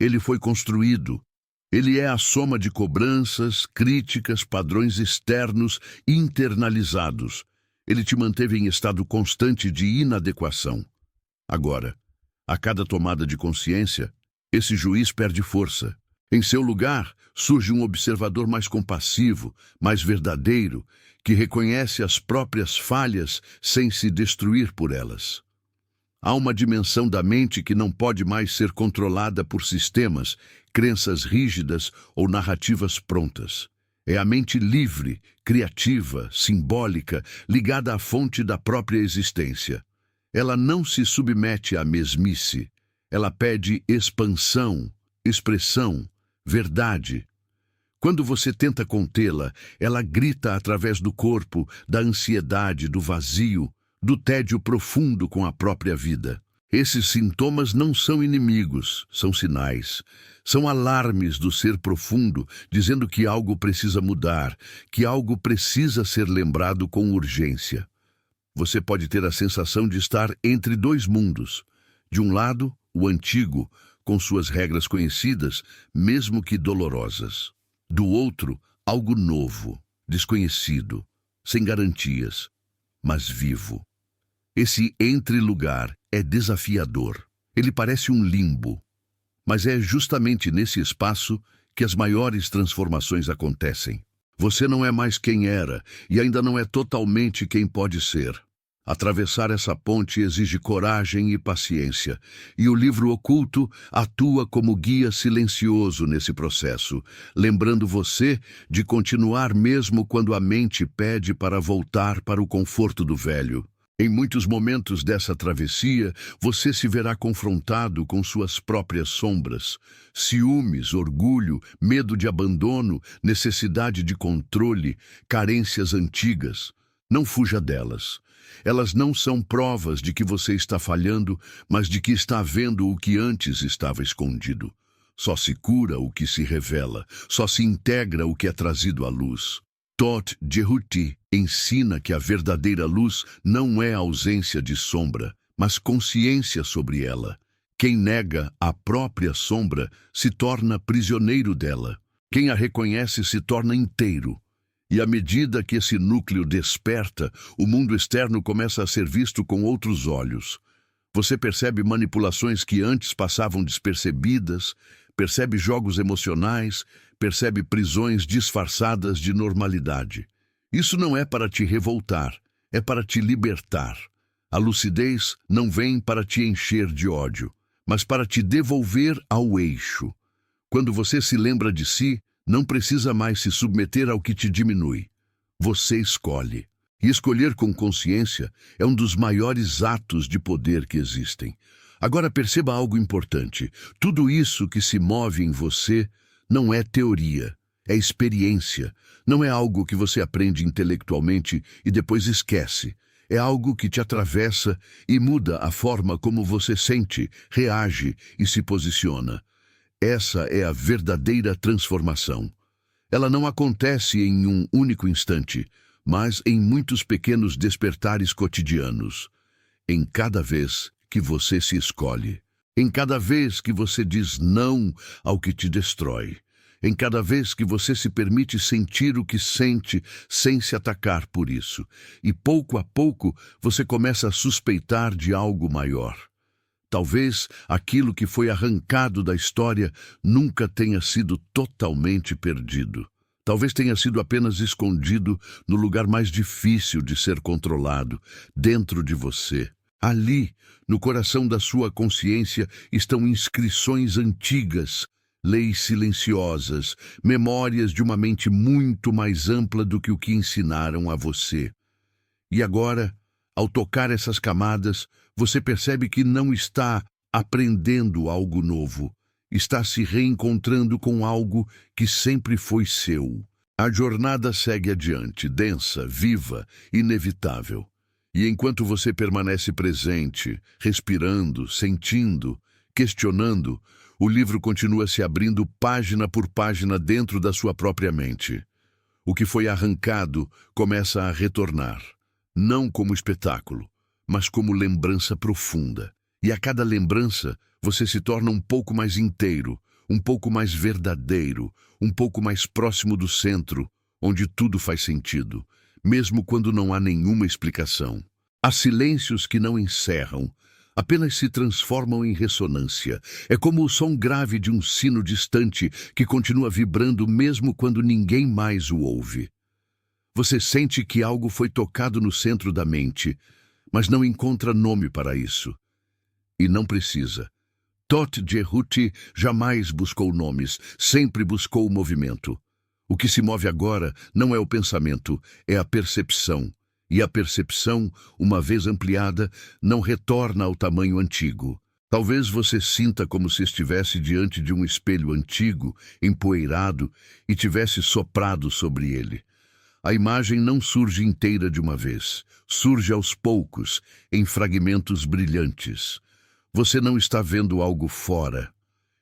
Ele foi construído. Ele é a soma de cobranças, críticas, padrões externos internalizados. Ele te manteve em estado constante de inadequação. Agora, a cada tomada de consciência, esse juiz perde força. Em seu lugar, surge um observador mais compassivo, mais verdadeiro, que reconhece as próprias falhas sem se destruir por elas. Há uma dimensão da mente que não pode mais ser controlada por sistemas, crenças rígidas ou narrativas prontas. É a mente livre, criativa, simbólica, ligada à fonte da própria existência. Ela não se submete à mesmice. Ela pede expansão, expressão, verdade. Quando você tenta contê-la, ela grita através do corpo, da ansiedade, do vazio, do tédio profundo com a própria vida. Esses sintomas não são inimigos, são sinais. São alarmes do ser profundo, dizendo que algo precisa mudar, que algo precisa ser lembrado com urgência. Você pode ter a sensação de estar entre dois mundos. De um lado, o antigo, com suas regras conhecidas, mesmo que dolorosas. Do outro, algo novo, desconhecido, sem garantias, mas vivo. Esse entre-lugar é desafiador. Ele parece um limbo. Mas é justamente nesse espaço que as maiores transformações acontecem. Você não é mais quem era e ainda não é totalmente quem pode ser. Atravessar essa ponte exige coragem e paciência, e o livro oculto atua como guia silencioso nesse processo, lembrando você de continuar mesmo quando a mente pede para voltar para o conforto do velho. Em muitos momentos dessa travessia, você se verá confrontado com suas próprias sombras. Ciúmes, orgulho, medo de abandono, necessidade de controle, carências antigas. Não fuja delas. Elas não são provas de que você está falhando, mas de que está vendo o que antes estava escondido. Só se cura o que se revela, só se integra o que é trazido à luz. Todt Jehuti ensina que a verdadeira luz não é ausência de sombra, mas consciência sobre ela. Quem nega a própria sombra se torna prisioneiro dela. Quem a reconhece se torna inteiro. E à medida que esse núcleo desperta, o mundo externo começa a ser visto com outros olhos. Você percebe manipulações que antes passavam despercebidas, percebe jogos emocionais, percebe prisões disfarçadas de normalidade. Isso não é para te revoltar, é para te libertar. A lucidez não vem para te encher de ódio, mas para te devolver ao eixo. Quando você se lembra de si, não precisa mais se submeter ao que te diminui. Você escolhe. E escolher com consciência é um dos maiores atos de poder que existem. Agora perceba algo importante. Tudo isso que se move em você não é teoria, é experiência. Não é algo que você aprende intelectualmente e depois esquece. É algo que te atravessa e muda a forma como você sente, reage e se posiciona. Essa é a verdadeira transformação. Ela não acontece em um único instante, mas em muitos pequenos despertares cotidianos. Em cada vez que você se escolhe. Em cada vez que você diz não ao que te destrói. Em cada vez que você se permite sentir o que sente sem se atacar por isso. E pouco a pouco você começa a suspeitar de algo maior. Talvez aquilo que foi arrancado da história nunca tenha sido totalmente perdido. Talvez tenha sido apenas escondido no lugar mais difícil de ser controlado, dentro de você. Ali, no coração da sua consciência, estão inscrições antigas, leis silenciosas, memórias de uma mente muito mais ampla do que o que ensinaram a você. E agora, ao tocar essas camadas, você percebe que não está aprendendo algo novo, está se reencontrando com algo que sempre foi seu. A jornada segue adiante, densa, viva, inevitável. E enquanto você permanece presente, respirando, sentindo, questionando, o livro continua se abrindo página por página dentro da sua própria mente. O que foi arrancado começa a retornar, não como espetáculo, mas como lembrança profunda. E a cada lembrança, você se torna um pouco mais inteiro, um pouco mais verdadeiro, um pouco mais próximo do centro, onde tudo faz sentido, mesmo quando não há nenhuma explicação. Há silêncios que não encerram, apenas se transformam em ressonância. É como o som grave de um sino distante que continua vibrando mesmo quando ninguém mais o ouve. Você sente que algo foi tocado no centro da mente, mas não encontra nome para isso. E não precisa. Todt Jehuti jamais buscou nomes, sempre buscou movimento. O que se move agora não é o pensamento, é a percepção. E a percepção, uma vez ampliada, não retorna ao tamanho antigo. Talvez você sinta como se estivesse diante de um espelho antigo, empoeirado, e tivesse soprado sobre ele. A imagem não surge inteira de uma vez, surge aos poucos, em fragmentos brilhantes. Você não está vendo algo fora.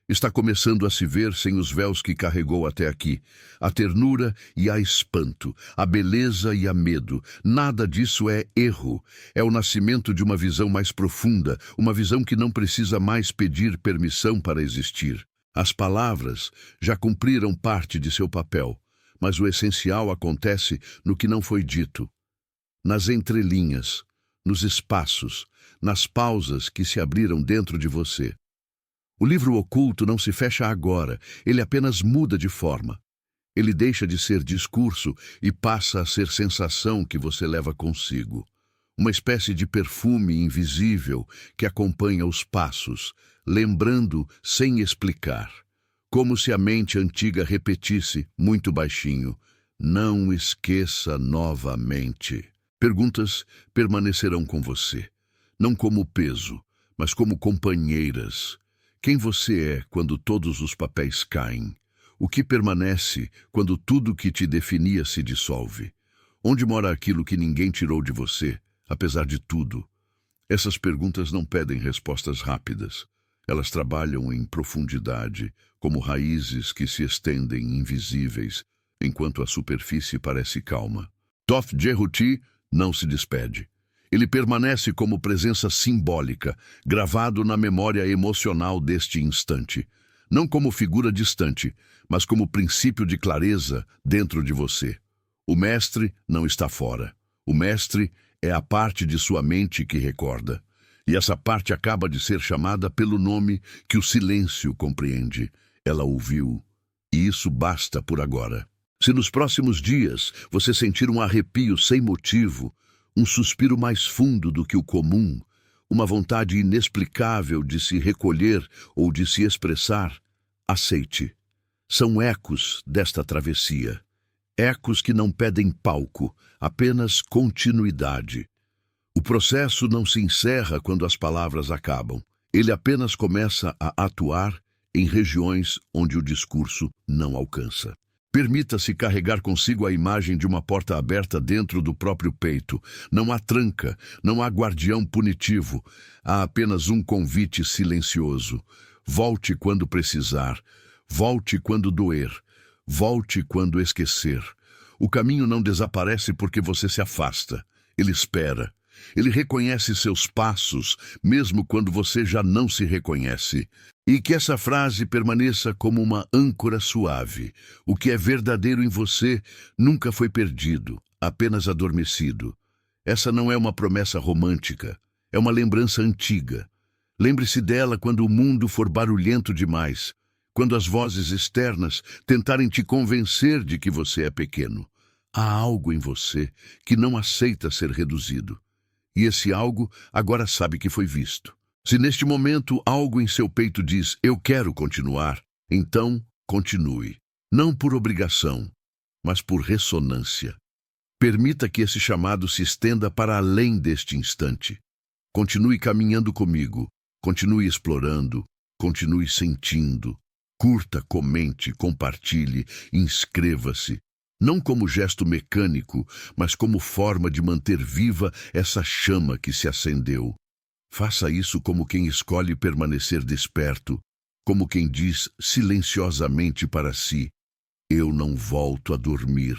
Está começando a se ver sem os véus que carregou até aqui. A ternura e a espanto, a beleza e a medo. Nada disso é erro. É o nascimento de uma visão mais profunda, uma visão que não precisa mais pedir permissão para existir. As palavras já cumpriram parte de seu papel, mas o essencial acontece no que não foi dito. Nas entrelinhas, nos espaços, nas pausas que se abriram dentro de você. O livro oculto não se fecha agora, ele apenas muda de forma. Ele deixa de ser discurso e passa a ser sensação que você leva consigo. Uma espécie de perfume invisível que acompanha os passos, lembrando sem explicar. Como se a mente antiga repetisse, muito baixinho, não esqueça novamente. Perguntas permanecerão com você, não como peso, mas como companheiras. Quem você é quando todos os papéis caem? O que permanece quando tudo que te definia se dissolve? Onde mora aquilo que ninguém tirou de você, apesar de tudo? Essas perguntas não pedem respostas rápidas. Elas trabalham em profundidade, como raízes que se estendem invisíveis, enquanto a superfície parece calma. Toph Jerhuti não se despede. Ele permanece como presença simbólica, gravado na memória emocional deste instante. Não como figura distante, mas como princípio de clareza dentro de você. O mestre não está fora. O mestre é a parte de sua mente que recorda. E essa parte acaba de ser chamada pelo nome que o silêncio compreende. Ela ouviu. E isso basta por agora. Se nos próximos dias você sentir um arrepio sem motivo, um suspiro mais fundo do que o comum, uma vontade inexplicável de se recolher ou de se expressar, aceite. São ecos desta travessia. Ecos que não pedem palco, apenas continuidade. O processo não se encerra quando as palavras acabam. Ele apenas começa a atuar em regiões onde o discurso não alcança. Permita-se carregar consigo a imagem de uma porta aberta dentro do próprio peito. Não há tranca, não há guardião punitivo. Há apenas um convite silencioso. Volte quando precisar. Volte quando doer. Volte quando esquecer. O caminho não desaparece porque você se afasta. Ele espera. Ele reconhece seus passos, mesmo quando você já não se reconhece. E que essa frase permaneça como uma âncora suave. O que é verdadeiro em você nunca foi perdido, apenas adormecido. Essa não é uma promessa romântica, é uma lembrança antiga. Lembre-se dela quando o mundo for barulhento demais, quando as vozes externas tentarem te convencer de que você é pequeno. Há algo em você que não aceita ser reduzido. E esse algo agora sabe que foi visto. Se neste momento algo em seu peito diz, eu quero continuar, então continue. Não por obrigação, mas por ressonância. Permita que esse chamado se estenda para além deste instante. Continue caminhando comigo, continue explorando, continue sentindo. Curta, comente, compartilhe, inscreva-se. Não como gesto mecânico, mas como forma de manter viva essa chama que se acendeu. Faça isso como quem escolhe permanecer desperto, como quem diz silenciosamente para si, eu não volto a dormir.